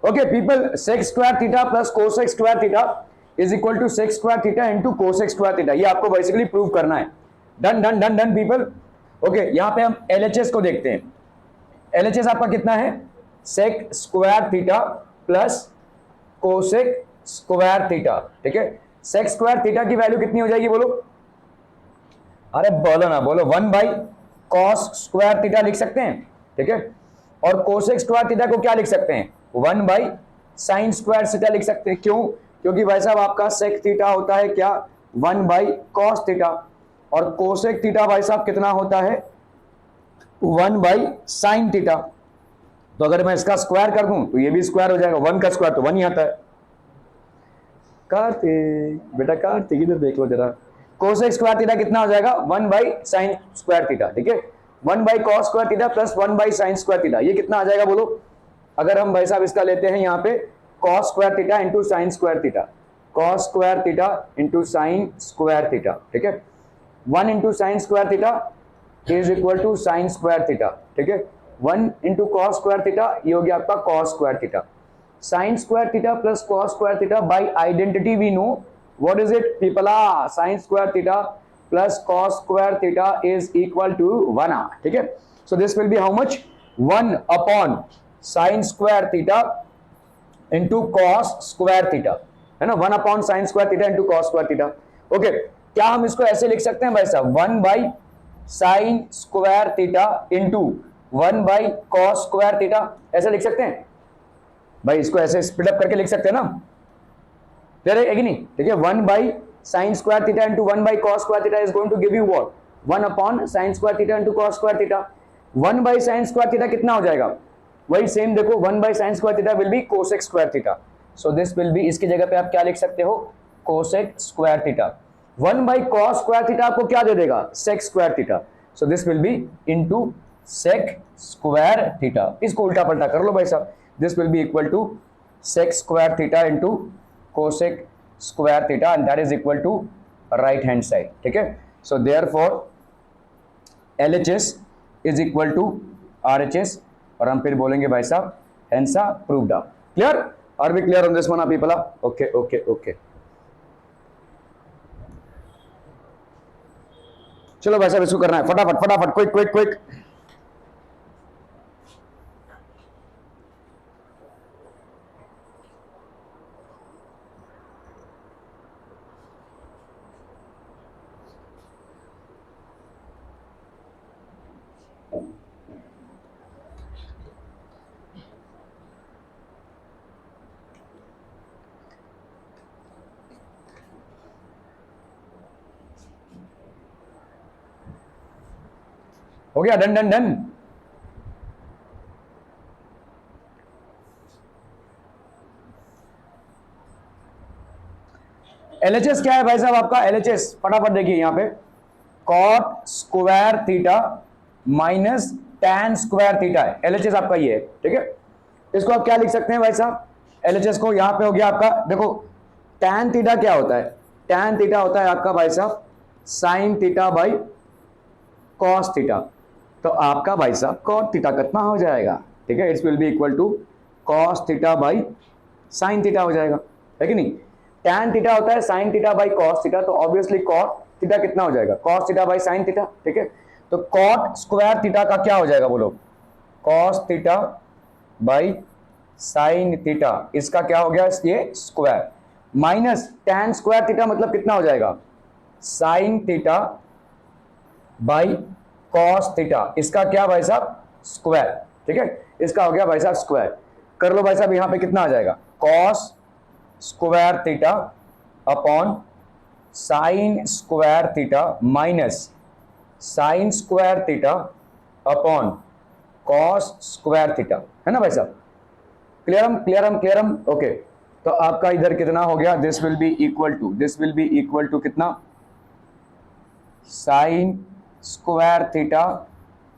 Okay people, sec square theta plus cosec square theta is equal to sec square theta into cosec square theta, ये आपको बेसिकली प्रूव करना है। Done done done done people. Okay यहां पे हम एलएचएस को देखते हैं। एलएचएस आपका कितना है, sec square theta plus cosec square theta, ठीक है। सेक स्क्वायर थीटा की वैल्यू कितनी हो जाएगी बोलो, अरे बोलो ना बोलो, 1 बाई कॉस स्क्वायर थीटा लिख सकते हैं, ठीक है। और कोसेक स्क्वायर थीटा को क्या लिख सकते हैं, 1 बाई साइन स्क्वायर थीटा लिख सकते हैं। क्यों, क्योंकि भाई साहब आपका सेक थीटा होता है क्या, 1 बाई कॉस थीटा, और कोसेक थीटा भाई साहब कितना होता है, 1 बाई साइन थीटा। तो अगर मैं इसका स्क्वायर कर दूं तो ये भी स्क्वायर हो जाएगा, 1 का स्क्वायर तो 1 ही आता है। कार्तिक बेटा, कार्तिक इधर देख लो जरा, कोसेक स्क्वायर थीटा कितना हो जाएगा, 1 बाई साइन स्क्वायर थीटा, ठीक है। 1 by cos square theta plus 1 by sine square theta, ये कितना आ जाएगा बोलो। अगर हम भाई साहब इसका लेते हैं यहाँ पे cos square theta into sine square theta, cos square theta into sine square theta, ठीक है। 1 into sine square theta is equal to sine square theta, ठीक है। 1 इंटू कॉस स्क्वायर थीटा, ये हो गया आपका cos square theta. Sine square theta plus cos square theta, by identity we know what is it people, sine square theta plus cos square theta is equal to 1, ठीक है। So this will be how much, 1 upon sine square theta into cos square theta, है ना, 1 upon sine square theta into cos square theta. Okay क्या हम इसको ऐसे लिख सकते हैं भाई साहब, 1 by sine square theta into 1 by cos square theta, ऐसे लिख सकते हैं भाई, इसको ऐसे स्प्लिट अप करके लिख सकते हैं ना, क्लियर है कि नहीं, ठीक है। 1 by sine square theta into 1 by cos square theta is going to give you what, 1 upon sine square theta into cos square theta. 1 by sine square theta कितना हो जाएगा, वही सेम देखो, 1 by sine square theta will be cosec square theta, so this will be, इसकी जगह पे आप क्या लिख सकते हो, cosec square theta. 1 by cos square theta आपको क्या दे देगा, sec square theta, so this will be into sec square theta. इसको उल्टा पलटा कर लो भाई साहब, this will be equal to sec square theta into cosec square theta and that is equal to right hand side, ठीक है। So therefore LHS is equal to RHS, और हम फिर बोलेंगे भाई साहब hence proved. Clear, are we clear on this one people? Okay okay okay, चलो भाई साहब इसको करना है फटाफट फटाफट, क्विक क्विक क्विक। हो गया, डन डन डन। LHS क्या है भाई साहब आपका, LHS फटाफट देखिए यहाँ पे, cot square theta minus tan square theta है, LHS आपका ये है, ठीक है। इसको आप क्या लिख सकते हैं भाई साहब, LHS को यहाँ पे हो गया आपका, देखो टैन थीटा क्या होता है, टैन थीटा होता है आपका भाई साहब sign theta by cos theta, तो आपका भाई साहब कॉट थीटा कितना हो जाएगा, ठीक है, it's will be equal to cos theta by sine theta हो जाएगा, है कि नहीं। टैन थीटा होता है sine theta by cos theta, तो ऑब्वियसली कॉट थीटा कितना हो जाएगा, cos theta by sine theta, ठीक है। तो कॉट स्क्वायर थीटा का क्या हो जाएगा बोलो, cos theta by sine theta, इसका क्या हो गया, ये square, minus tan square theta मतलब कितना हो जाएगा, sign theta by cos theta, इसका क्या भाई साहब स्क्वायर, ठीक है, इसका हो गया भाई साहब स्क्वायर। कर लो भाई साहब, यहां पे कितना आ जाएगा, cos square theta upon sine square theta minus sine square theta upon cos square theta, है ना भाई साहब। क्लियरम क्लियरम क्लियरम, ओके। तो आपका इधर कितना हो गया, this will be equal to कितना, sine square theta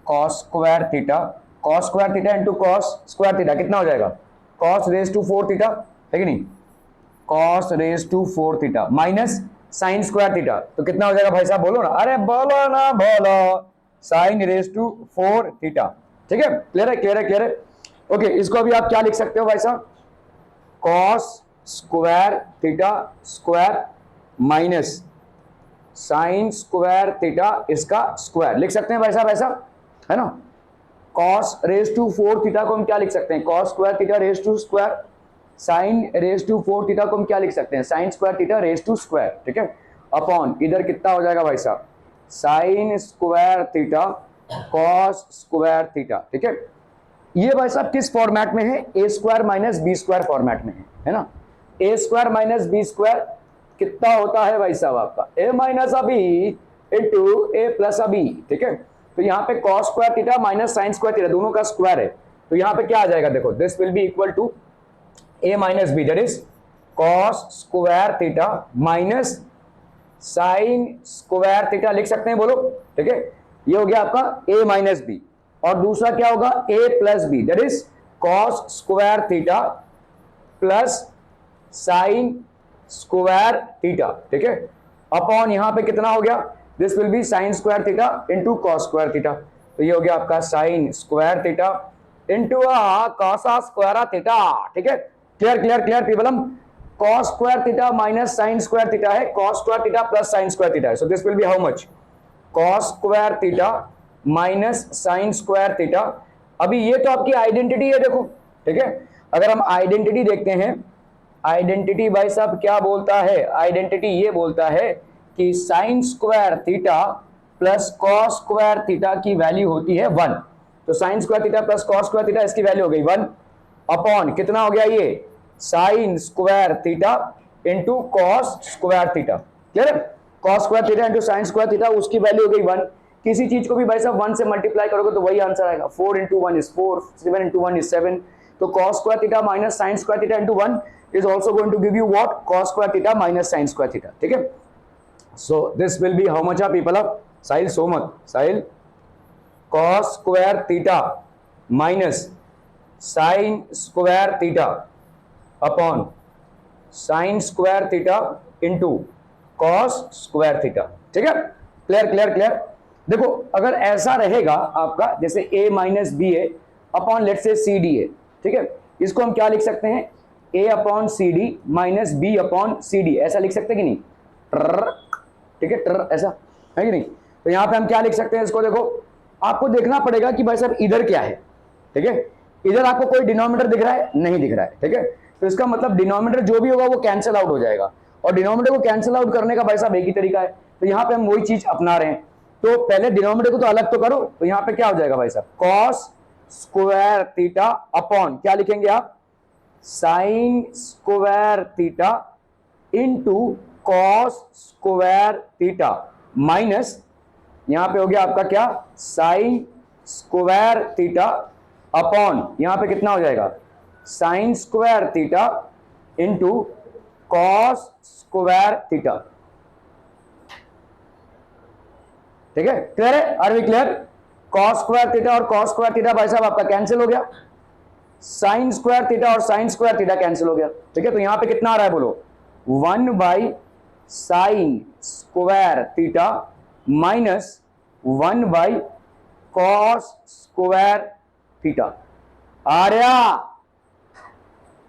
cos square theta into cos square theta कितना हो जाएगा, कॉस रेज टू 4 थीटा, है कि नहीं, cos raise to 4 theta minus sine square theta, तो कितना हो जाएगा भाई साहब बोलो ना, अरे बोलो ना बोलो, साइन रेज टू 4 थीटा, ठीक है। क्लियर है क्लियर है क्लियर है, ओके। इसको अभी आप क्या लिख सकते हो भाई साहब, cos square theta square minus sine square theta इसका स्क्वायर लिख सकते हैं भाई साहब, ऐसा है ना। कॉस रेज टू 4 थीटा को हम क्या लिख सकते हैं, cos square theta raise to square, sine raise to 4 theta को हम क्या लिख सकते हैं, sine square theta raise to square, ठीक है। अपॉन इधर कितना हो जाएगा भाई साहब, sine square theta cos square theta, ठीक है। ये भाई साहब किस फॉर्मेट में है, A square minus B square format में है ना। A square minus B square कितना होता है भाई साहब आपका, ए माइनस अ बी इंटू ए प्लस अ बी, ठीक है। तो यहाँ पे cos square theta minus sine square theta दोनों का स्क्वायर है, तो यहाँ पे क्या आ जाएगा, देखो this will be equal to a minus b, that is cos square theta minus sine square theta लिख सकते हैं, बोलो, ठीक है। ये हो गया आपका ए माइनस बी, और दूसरा क्या होगा, A plus B, that is cos square theta plus sine square theta, ठीक है। अपॉन यहां पे कितना हो गया, this will be sine square theta into cos square theta, तो ये हो गया आपका sine square theta into cos square theta, ठीक है। क्लियर क्लियर क्लियर पीपल, हम cos square theta minus sine square theta है, cos square theta plus sine square theta है, so this will be how much, cos square theta minus sine square theta. अभी ये तो आपकी identity है, देखो, ठीक है। अगर हम आइडेंटिटी देखते हैं, आइडेंटिटी भाई साहब क्या बोलता है, आइडेंटिटी ये बोलता है कि sine square theta plus cos square theta की वैल्यू होती है 1, तो sine square theta plus cos square theta इसकी वैल्यू हो गई 1 अपॉन कितना हो गया, ये sine square theta into cos square theta, clear है। Cos square theta into sine square theta उसकी वैल्यू हो गई 1, किसी चीज को भी भाई साहब 1 से मल्टीप्लाई करोगे तो वही आंसर आएगा, 4 इंटू 1 इज 4, 7 इंटू 1 इज 7, तो cos square theta minus sin square theta into 1 is also going to give you what, cos square theta minus sin square theta, ठीक है। So this will be how much are people of Sahil Somat, Sahil cos square theta minus sin square theta upon sin square theta into cos square theta, ठीक है। Clear clear clear, देखो अगर ऐसा रहेगा आपका जैसे a माइनस बी है upon late से सी डी है, ठीक है, इसको हम क्या लिख सकते हैं, a upon c d minus b upon c d, ऐसा लिख सकते हैं कि नहीं, ठीक है, ऐसा है कि नहीं। तो यहां पे हम क्या लिख सकते हैं इसको, देखो आपको देखना पड़ेगा कि भाई साहब इधर क्या है, ठीक है। इधर आपको कोई डिनोमिनेटर दिख रहा है, नहीं दिख रहा है, ठीक है, तो इसका मतलब डिनोमिनेटर जो भी होगा वो कैंसिल आउट हो जाएगा, और डिनोमिनेटर को कैंसिल आउट करने का भाई साहब एक ही तरीका है, तो यहाँ पे हम वही चीज अपना रहे हैं। तो पहले डिनोमिनेटर को तो अलग तो करो, तो यहाँ पे क्या हो जाएगा भाई साहब, कॉस स्क्वायर थीटा अपॉन क्या लिखेंगे आप, sign square theta into cos square theta minus यहां पे हो गया आपका क्या, साइन स्क्वायर थीटा अपॉन यहां पे कितना हो जाएगा, sine square theta into cos square theta, ठीक है। क्लियर है, are we clear. Cos square theta और कॉस स्क्वायर थीटा भाई साहब आपका कैंसिल हो गया, साइन स्क्वायर थीटा और साइन स्क्वायर थीटा कैंसिल हो गया, ठीक है। तो यहां पे कितना आ रहा है, बोलो 1 by sine square theta minus 1 by cos square theta, आ रहा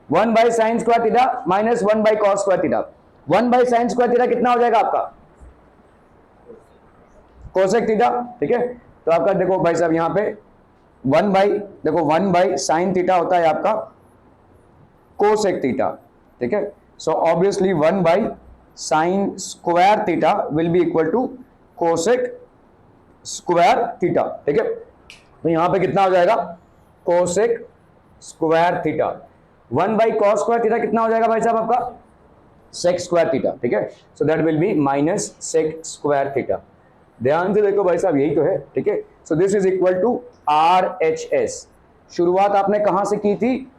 1 by sine square theta minus 1 by cos square theta, 1 by sine square theta कितना हो जाएगा आपका, कोसेक थीटा, ठीक है। तो आपका देखो भाई साहब यहां पे 1 बाई, देखो 1 बाई साइन थीटा होता है आपका कोसेक थीटा, ठीक है। So obviously 1 by sine square theta will be equal to cosec square theta, ठीक है। तो यहां पे कितना हो जाएगा, cosec square theta, 1 by cos square theta कितना हो जाएगा भाई साहब आपका, सेक स्क्वायर थीटा, ठीक है। So that will be minus sec square theta, ध्यान से देखो भाई साहब यही तो है, ठीक है। So this is equal to R H S, शुरुआत आपने कहां से की थी,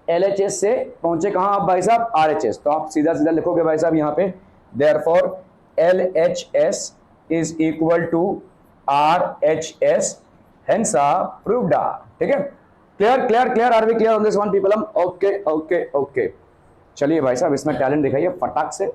एल एच एस से, पहुंचे कहां आप भाई साहब, आर एच एस, तो आप सीधा सीधा लिखोगे भाई साहब यहां पे therefore L H S is equal to R H S, hence proved, ठीक है। Clear clear clear, are we clear on this one people, hmm okay okay okay. चलिए भाई साहब इसमें टैलेंट दिखाइए फटाक से,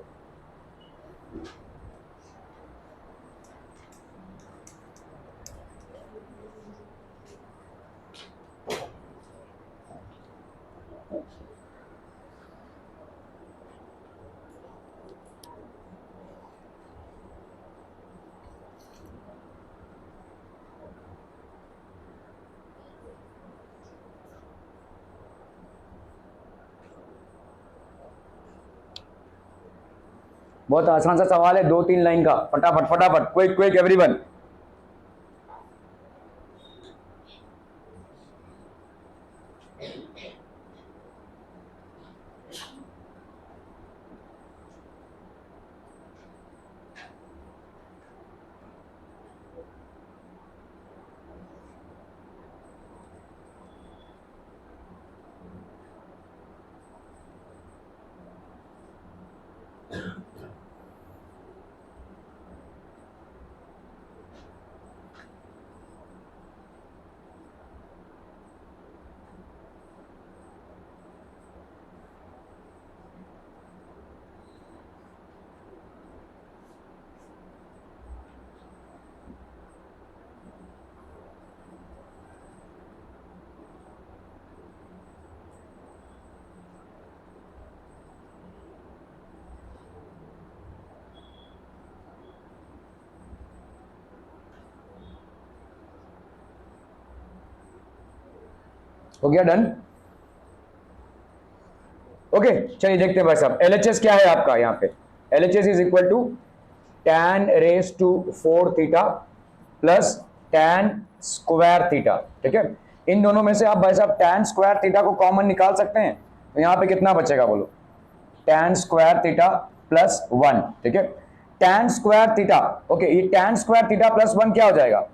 बहुत आसान सा सवाल है, 2-3 लाइन का, फटाफट फटाफट, क्विक क्विक एवरीवन। हो गया डन? ओके चलिए देखते हैं भाई साहब, एलएचएस क्या है आपका यहाँ पे। LHS is equal to tan raise to 4 theta plus tan square theta. ठीक है, इन दोनों में से आप भाई साहब tan स्क्वायर थीटा को कॉमन निकाल सकते हैं, तो यहाँ पे कितना बचेगा बोलो, tan स्क्वायर थीटा प्लस 1। ठीक है, tan स्क्वायर थीटा, ओके ये tan स्क्वायर थीटा प्लस 1 क्या हो जाएगा,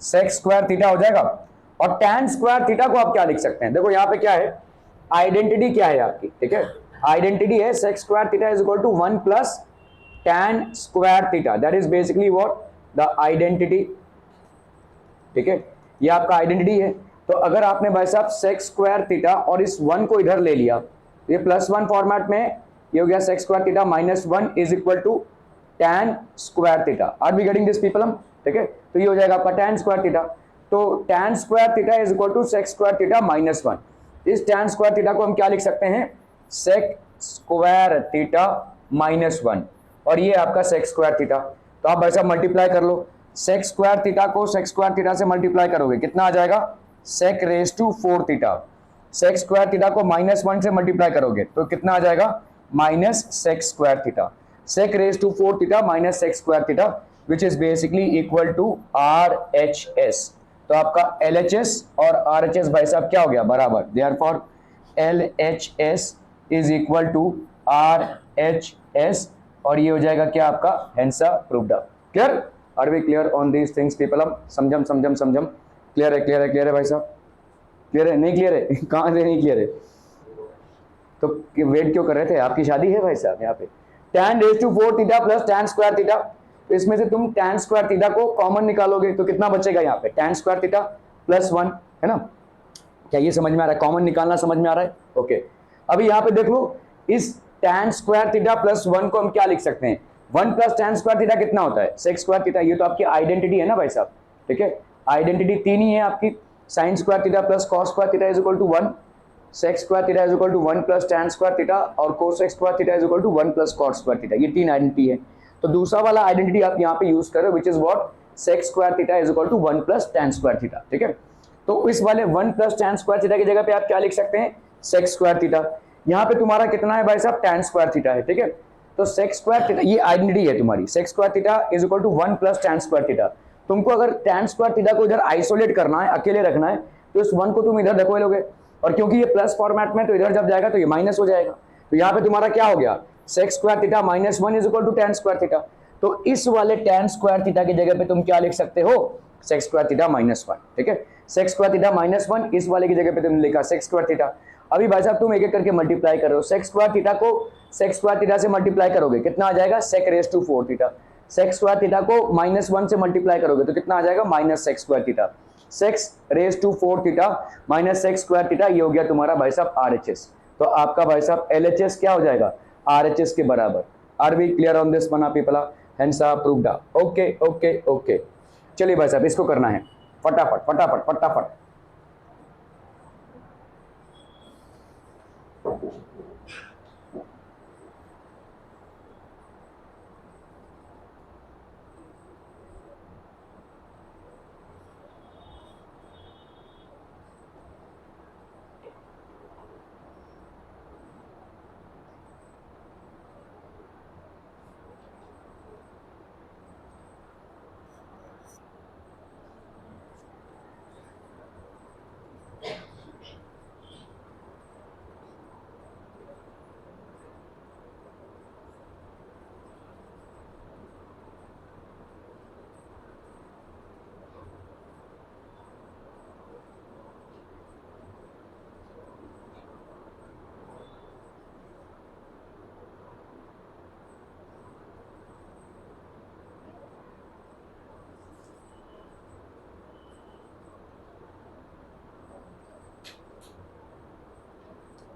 sec स्क्वायर थीटा हो जाएगा। और tan स्क्वायर थीटा को आप क्या लिख सकते हैं, देखो यहाँ पे क्या है, आइडेंटिटी क्या है आपकी। ठीक है, आइडेंटिटी है sec square theta is equal to 1 plus tan square theta, that is basically what, the identity. ठीक है, ये आपका आइडेंटिटी है। तो अगर आपने भाई साहब sec स्क्वायर थीटा और इस 1 को इधर ले लिया, ये +1 फॉर्मेट में, ये हो गया sec square theta minus 1 is equal to tan square theta. Are we getting this people हम? ठीक है, तो ये हो जाएगा आपका tan स्क्वायर थीटा। तो tan square theta is equal to sec square theta minus 1। इस tan स्क्वायर थीटा को हम क्या लिख सकते हैं, sec स्क्वायर थीटा माइनस 1, और ये आपका sec स्क्वायर थीटा। तो आप भाई साहब मल्टीप्लाई कर लो, sec स्क्वायर थीटा को sec स्क्वायर थीटा से मल्टीप्लाई करोगे कितना आ जाएगा, sec raise to 4 theta. sec square theta को -1 से मल्टीप्लाई करोगे तो कितना आ जाएगा, minus sec square theta. sec raise to 4 theta minus sec square theta which is basically equal to RHS। तो आपका LHS और RHS भाई साहब क्या हो गया, बराबर, therefore LHS is equal to RHS, और ये हो जाएगा क्या आपका, hence proved. Clear? Are we clear on these things people? हम समझम समझम समझम, क्लियर है क्लियर है क्लियर है भाई साहब, क्लियर है नहीं क्लियर है कहाँ से नहीं क्लियर है, तो वेट क्यों कर रहे थे, आपकी शादी है भाई साहब यहाँ पे। tan raise to 4 theta plus tan square theta, तो इसमें से तुम tan स्क्वायर थीटा को कॉमन निकालोगे तो कितना बचेगा यहाँ पे, tan स्क्वायर थीटा प्लस 1, है ना। क्या ये समझ में आ रहा है, कॉमन निकालना समझ में आ रहा है? ओके, अभी यहाँ पे देख लो, इस tan स्क्वायर थीटा प्लस 1 को हम क्या लिख सकते हैं, 1 प्लस tan स्क्वायर थीटा कितना होता है, sec स्क्वायर थीटा। ये तो आपकी आइडेंटिटी है ना भाई साहब। ठीक है, आइडेंटिटी 3 ही है आपकी, sin square theta plus cos square theta is equal to 1, sec square theta is equal to 1 plus tan square theta, और cos square theta is equal to 1 plus cot square theta. ये 3 identity है। तो दूसरा वाला identity आप यहाँ पे use करो which is what, sec square theta is equal to 1 plus tan square theta. ठीक है, तो इस वाले 1 प्लस tan स्क्वायर थीटा की जगह पे आप क्या लिख सकते हैं, sec स्क्वायर थीटा। यहाँ पे तुम्हारा कितना है भाई साहब, tan स्क्वायर थीटा है। ठीक है, तो sec स्क्वायर थीटा ये आइडेंटिटी है तुम्हारी, sec square theta is equal to 1 plus tan square theta. तुमको अगर tan स्क्वायर थीटा को इधर आइसोलेट करना है, अकेले रखना है, तो इस 1 को तुम इधर रखो लोगे, और क्योंकि ये प्लस फॉर्मेट में तो इधर जब जाएगा तो ये माइनस हो जाएगा। तो यहाँ पे तुम्हारा क्या हो गया, sec square theta minus 1 is equal to tan square theta. तो इस वाले tan स्क्वायर थीटा की जगह पे तुम क्या लिख सकते हो, sec स्क्वायर थीटा माइनस 1। ठीक है, sec स्क्वायर थीटा माइनस 1, इस वाले की जगह पे तुमने लिखा sec स्क्वायर थीटा। अभी भाई साहब तुम एक एक करके मल्टीप्लाई कर रहे हो, sec स्क्वायर थीटा को sec स्क्वायर थीटा से मल्टीप्लाई करोगे कितना आ जाएगा, sec raise to 4 theta. sec square theta को -1 से मल्टीप्लाई करोगे तो कितना आ जाएगा, minus sec square theta. sec raise to 4 theta minus sec square theta, ये हो गया तुम्हारा भाई साहब RHS। तो आपका भाई साहब LHS क्या हो जाएगा, RHS के बराबर। Are we clear on this one people? Hence proved. Okay okay okay, चलिए भाई साहब इसको करना है फटाफट फटाफट फटाफट।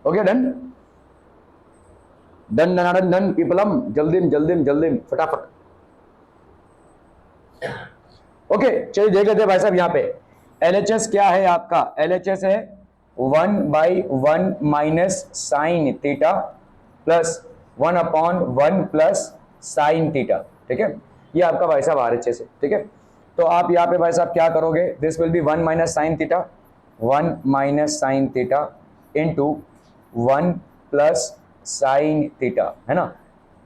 Okay done done done done पीपलम, जल्दी फटाफट। ओके चलिए देख लेते हैं भाई साहब, यहाँ पे LHS क्या है आपका, LHS है 1/1 minus sine theta plus 1/1 plus sine theta, ठीक है। ये आपका भाई साहब RHS है, ठीक है। तो आप यहाँ पे भाई साहब क्या करोगे, this will be 1 minus sine theta, 1 minus sine theta into 1 plus sine theta, है ना।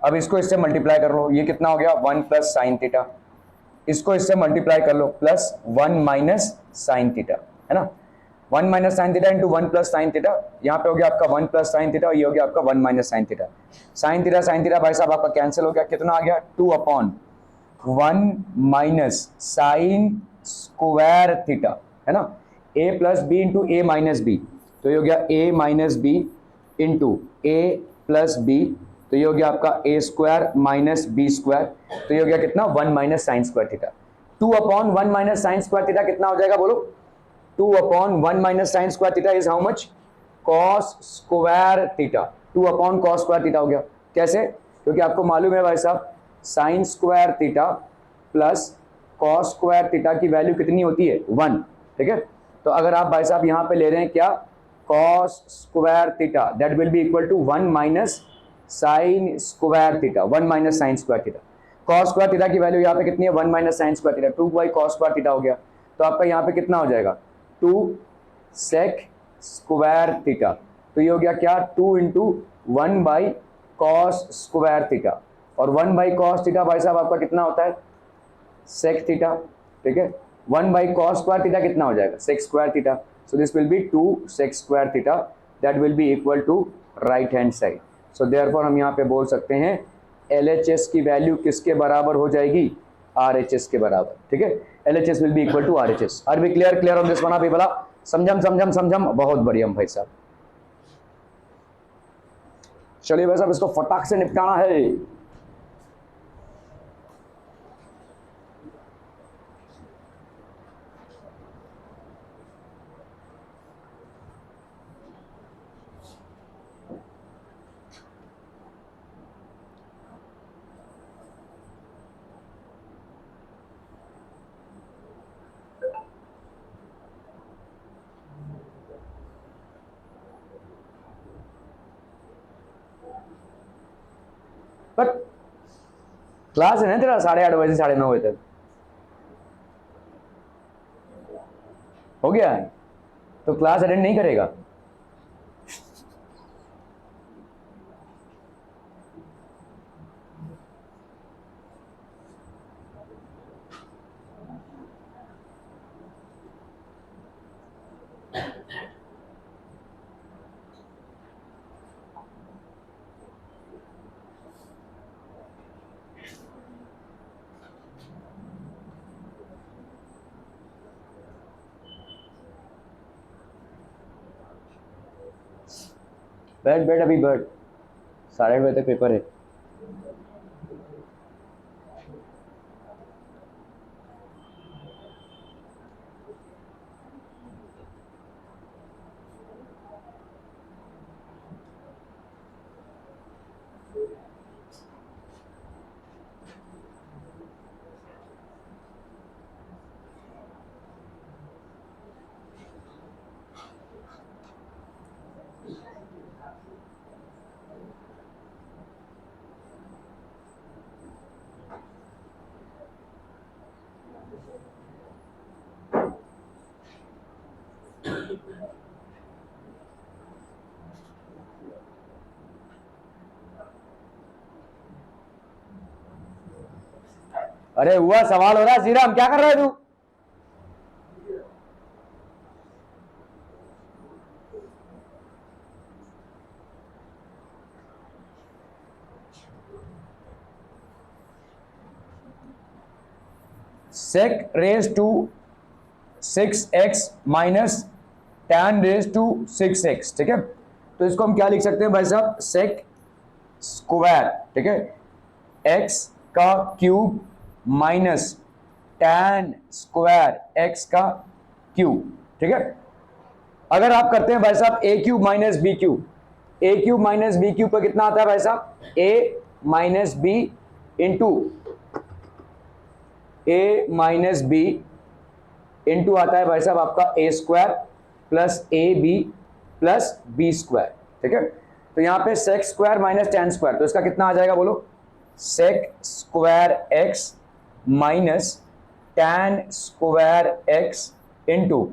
अब इसको इससे मल्टीप्लाई कर लो, ये कितना हो गया 1 प्लस साइन थीटा, इसको इससे मल्टीप्लाई कर लो प्लस 1 माइनस साइन थीटा, है ना। 1 minus sine theta into 1 plus sine theta, यहाँ पे हो गया आपका 1 प्लस साइन थीटा, ये हो गया आपका 1 minus sine theta. Sine theta भाई साहब आपका कैंसिल हो गया, कितना आ गया 2/1 माइनस साइन स्क्वायर थीटा, है ना। a plus B into A minus B, तो ये हो गया a minus B into A plus B, तो ये हो गया आपका a square minus B square, तो ये हो गया कितना 1 minus sine square theta. 2/1 minus sine square theta कितना हो जाएगा बोलो, 2/1 minus sine square theta is how much, cos square theta. 2 cos square theta हो गया, कैसे, क्योंकि आपको मालूम है भाई साहब sine square theta plus cos square theta की वैल्यू कितनी होती है 1, ठीक है। तो अगर आप भाई साहब यहाँ पे ले रहे हैं क्या cos square theta, that will be equal to 1 minus sine square theta, 1 minus sine square theta. Cos square theta की वैल्यू यहाँ पे कितनी है 1 minus sine square theta, 2 cos square theta हो गया, तो आपका यहाँ पे कितना हो जाएगा 2 सेक स्क्वायर थीटा, तो ये हो गया क्या 2 into 1 by cos square theta, और 1 बाई कॉस थीटा भाई साहब आपका कितना होता है सेक थीटा, ठीक है। 1 बाई कॉस स्क्वायर थीटा कितना हो जाएगा sec square theta, so this will be 2 sec square theta, that will be equal to right hand side. So therefore हम यहाँ पे बोल सकते हैं LHS की वैल्यू किसके बराबर हो जाएगी RHS के बराबर, ठीक है। LHS will be equal to RHS। Are be clear on this one आप बोला, समझम, बहुत बढ़िया भाई साहब। चलिए भाई साहब इसको फटाक से निपटाना है। बट क्लास है ना तेरा 8:30 बजे से 9:30 बजे तक हो गया है, तो क्लास अटेंड नहीं करेगा। बैठ अभी बैठ, 8:30 बजे तक पेपर है। अरे हुआ सवाल हो रहा है श्रीराम, क्या कर रहा है तू? Sec raise to 6x minus tan raise to 6x, ठीक है। तो इसको हम क्या लिख सकते हैं भाई साहब सेक स्क्वायर, ठीक है, x का cube minus tan square x का क्यूब, ठीक है। अगर आप करते हैं भाई साहब a cube minus b cube, A cube minus B cube का कितना आता है भाई साहब, ए माइनस बी इंटू आता है भाई साहब आपका A square plus A B plus B square. ठीक है, तो यहां पे sec square minus tan square, तो इसका कितना आ जाएगा बोलो, sec square x minus tan square x into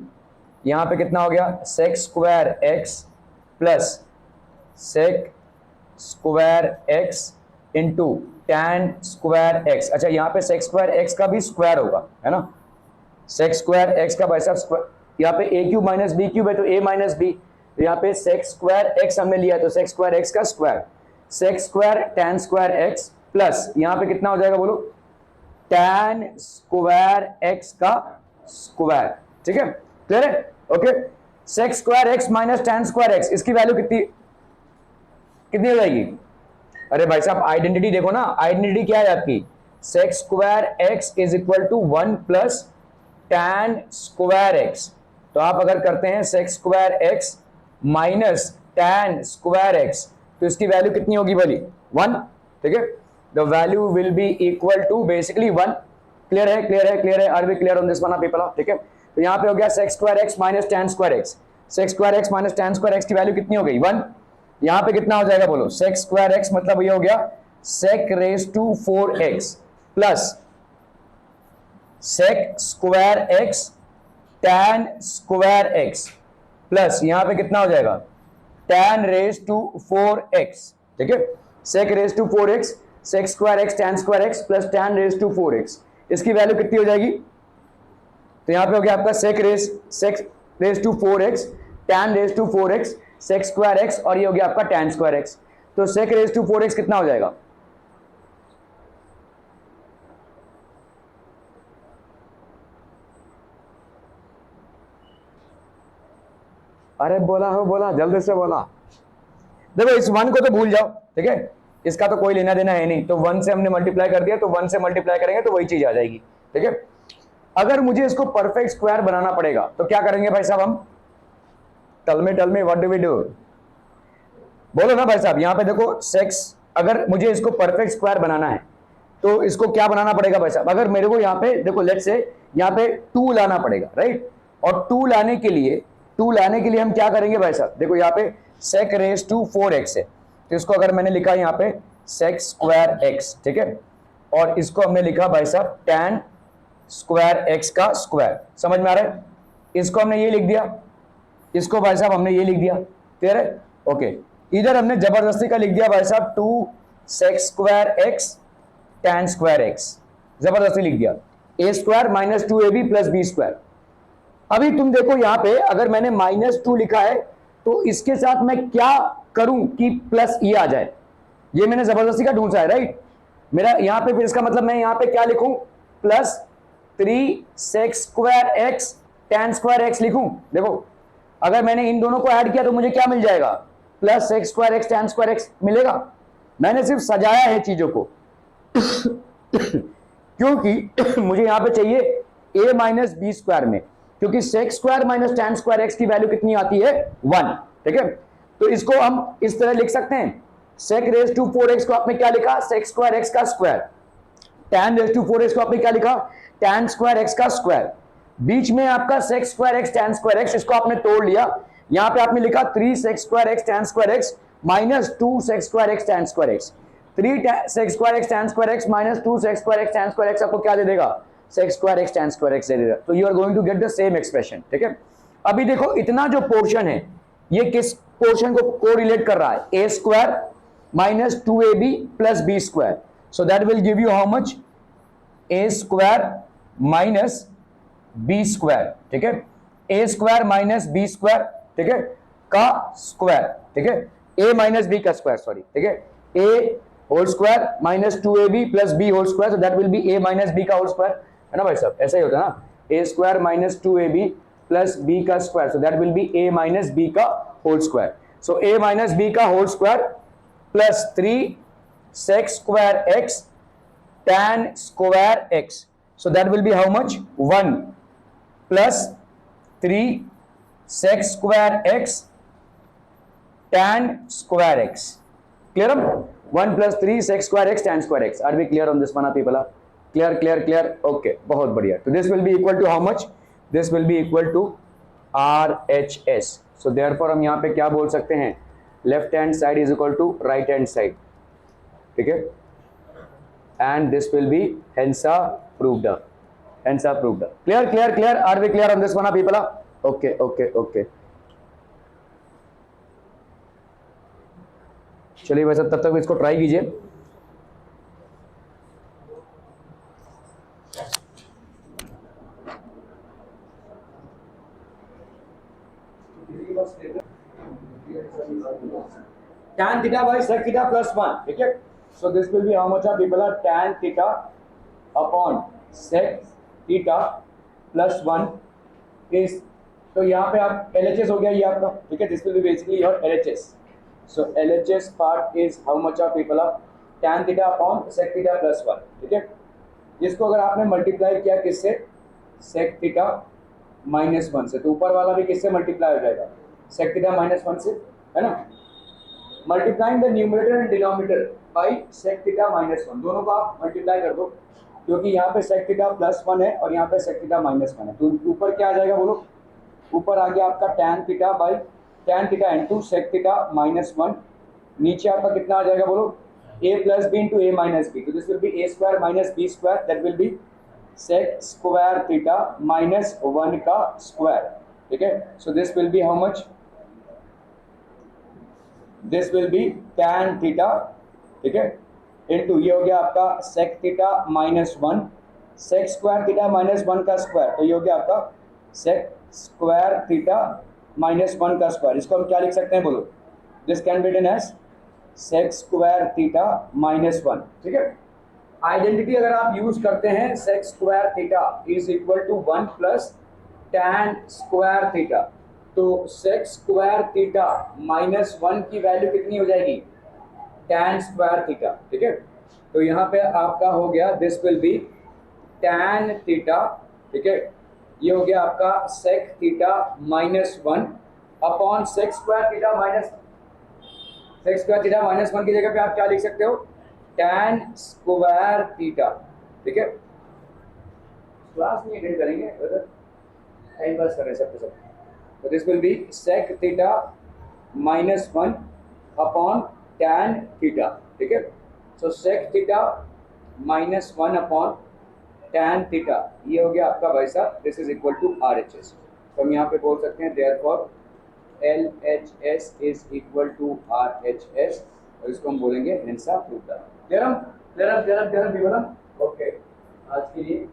यहां पे कितना हो गया, sec square x plus sec square x into tan square x. अच्छा, यहाँ पे सेक स्क्वायर एक्स का भी स्क्वायर होगा, है ना, सेक स्क्वायर एक्स का भाई साहब स्क्वायर, यहाँ पे ए क्यूब माइनस बी क्यूब है तो ए माइनस बी, तो यहाँ पे सेक स्क्वायर एक्स हमने लिया तो सेक स्क्वायर एक्स का square, sec square tan square x plus यहाँ पे कितना हो जाएगा बोलो, टैन स्क्वायर एक्स का स्क्वायर। ठीक है, क्लियर है, okay. Sec square x minus tan square x, इसकी वैल्यू कितनी कितनी हो जाएगी, अरे भाई साहब आइडेंटिटी देखो ना, आइडेंटिटी क्या है आपकी, sec square x is equal to 1 plus tan square x. तो आप अगर करते हैं sec square x minus tan square x तो इसकी वैल्यू कितनी होगी बोली, 1। ठीक है, the value will be equal to basically 1। Clear है, क्लियर है, क्लियर है, are be clear on this one people. ठीक है, तो यहाँ पे हो गया sec square x minus tan square x, sec square x minus tan square x की वैल्यू कितनी हो गई, 1। यहाँ पे कितना हो जाएगा बोलो, सेक स्क्वायर एक्स मतलब ये हो गया sec raise to 4x plus sec square x tan square x plus यहाँ पे कितना हो जाएगा टैन रेज टू 4x। ठीक है, sec raise to 4x, sec square x tan square x plus tan raise to 4x, इसकी value कितनी हो जाएगी, तो यहाँ पे हो गया आपका sec raise to 4x tan raise to 4x sec square x और ये हो गया आपका टैन स्क्वायर एक्स, तो सेक रेज टू 4x कितना हो जाएगा, अरे बोला हो, बोला जल्दी से बोला। देखो इस 1 को तो भूल जाओ, ठीक है, इसका तो कोई लेना देना है नहीं, तो 1 से हमने मल्टीप्लाई कर दिया, तो 1 से मल्टीप्लाई करेंगे तो वही चीज आ जाएगी। ठीक है, अगर मुझे इसको परफेक्ट स्क्वायर बनाना पड़ेगा तो क्या करेंगे भाई साहब, hmm tell me what do we do, बोलो ना भाई साहब। यहाँ पे देखो सेक्स, अगर मुझे इसको परफेक्ट स्क्वायर बनाना है तो इसको क्या बनाना पड़ेगा भाई साहब, अगर मेरे को यहाँ पे देखो लेट्स से यहाँ पे 2 लाना पड़ेगा, राइट, और 2 लाने के लिए हम क्या करेंगे भाई साहब, देखो यहाँ पे सेक रेज टू 4x है, तो इसको अगर मैंने लिखा यहाँ पे सेक स्क्वायर एक्स, ठीक है, और इसको हमने लिखा भाई साहब टैन स्क्वायर एक्स का स्क्वायर, समझ में आ रहा है, इसको हमने ये लिख दिया, इसको भाई साहब हमने ये लिख दिया, क्लियर है, ओके। इधर हमने जबरदस्ती का लिख दिया भाई साहब 2 sec square x tan square x, जबरदस्ती लिख दिया, A square minus 2ab plus B square. अभी तुम देखो यहाँ पे अगर मैंने -2 लिखा है तो इसके साथ मैं क्या करूं कि प्लस ये आ जाए, ये मैंने जबरदस्ती का ढूंढा है, राइट, मेरा यहाँ पे फिर इसका मतलब मैं यहाँ पे क्या लिखूं, plus 3 sec square x tan square x लिखूं। देखो अगर मैंने इन दोनों को ऐड किया तो मुझे क्या मिल जाएगा, plus sec square x tan square x मिलेगा। मैंने सिर्फ सजाया है चीजों को क्योंकि मुझे यहां पे चाहिए a माइनस बी स्क्वायर में, क्योंकि sec square minus tan square x की वैल्यू कितनी आती है, 1। ठीक है, तो इसको हम इस तरह लिख सकते हैं, सेक रेज टू 4x को आपने क्या लिखा, सेक स्क्वायर एक्स का square, tan raise to 4x को आपने क्या लिखा, टैन स्क्वायर एक्स का स्क्वायर, बीच में आपका sec square x tan square x, इसको आपने तोड़ लिया, यहां पे आपने लिखा 3 sec square x tan square x minus 2 sec square x tan square x, 3 sec square x tan square x minus 2 sec square x tan square x आपको क्या दे देगा, sec square x tan square x दे देगा, तो you are going to get the same expression. ठीक है, अभी देखो इतना जो पोर्शन है ये किस पोर्शन को कोरिलेट कर रहा है, A square minus 2ab plus B square, so that will give you how much, A square minus B square, ठीक है, A square minus B square, ठीक है, का स्क्वायर, ठीक है, ए माइनस बी का स्क्वायर, सॉरी, ठीक है, A whole square minus 2ab plus B whole square, so that will be A minus B का होल स्क्वायर, है ना भाई साहब, ऐसा ही होता है ना, A square minus 2ab plus B का square, so that will be A minus B का whole square, so A minus B का whole square plus 3 sec square x tan square x, so that will be how much, 1 plus 3 sec square x tan square x. Clear up? 1 plus 3 sec square x tan square x. Are we clear on this one, people? Clear. Okay, बहुत बढ़िया. So this will be equal to how much? This will be equal to RHS. So therefore हम यहाँ पे क्या बोल सकते हैं? Left hand side is equal to right hand side. ठीक है? And this will be hence proved. Clear. Are we clear on this one, people? Okay. चलिए वैसे तब तक इसको ट्राई कीजिए. tan theta by sec theta plus 1. ठीक है? So this will be how much, people? Tan theta upon sec theta plus 1 is, तो यहाँ पे आप LHS हो गया ये आपका. ठीक है? This will be basically your LHS. So LHS part is how much, people? Tan theta upon sec theta plus 1. ठीक है? जिसको अगर आपने मल्टीप्लाई किया किससे? sec theta minus 1 से, तो ऊपर वाला भी किससे मल्टीप्लाई हो जाएगा? sec theta minus 1 से, है ना? Multiplying the numerator and denominator by sec theta minus 1, दोनों को आप मल्टीप्लाई कर दो, क्योंकि यहाँ पे sec theta plus 1 है और यहाँ पे sec theta minus 1 है, तो ऊपर क्या आ जाएगा बोलो? ऊपर आ गया आपका tan theta by tan theta into sec theta minus 1. नीचे आपका कितना आ जाएगा बोलो? a plus b into a minus b. तो this will B a square minus b square, that will be sec square theta minus 1 का square. ठीक है? So this will be how much? This will B tan theta, ठीक है, into ये हो गया आपका sec theta minus 1, sec square theta minus 1 का स्क्वायर, तो ये हो गया आपका sec square theta minus 1 का स्क्वायर. इसको हम क्या लिख सकते हैं बोलो? This can be written as sec square theta minus 1. ठीक है? आइडेंटिटी अगर आप यूज करते हैं, sec square theta is equal to 1 plus tan square theta, तो sec square theta minus 1 की वैल्यू कितनी हो जाएगी? tan square theta. ठीक है? तो यहाँ पे आपका हो गया, this will B tan theta, ठीक है, ये हो गया आपका sec theta minus 1 upon sec square theta minus 1 की जगह पे आप क्या लिख सकते हो? tan square theta. ठीक है? क्लास में एडिट करेंगे, टाइम पास कर रहे हैं सब. तो this will be sec theta minus 1 upon tan theta. ठीक है? So sec theta minus 1 upon tan theta, ये हो गया आपका भाई साहब, this is equal to RHS. तो हम यहाँ पे बोल सकते हैं therefore LHS is equal to RHS, और इसको हम बोलेंगे हेंस प्रूव्ड. क्लियर? ओके, आज के लिए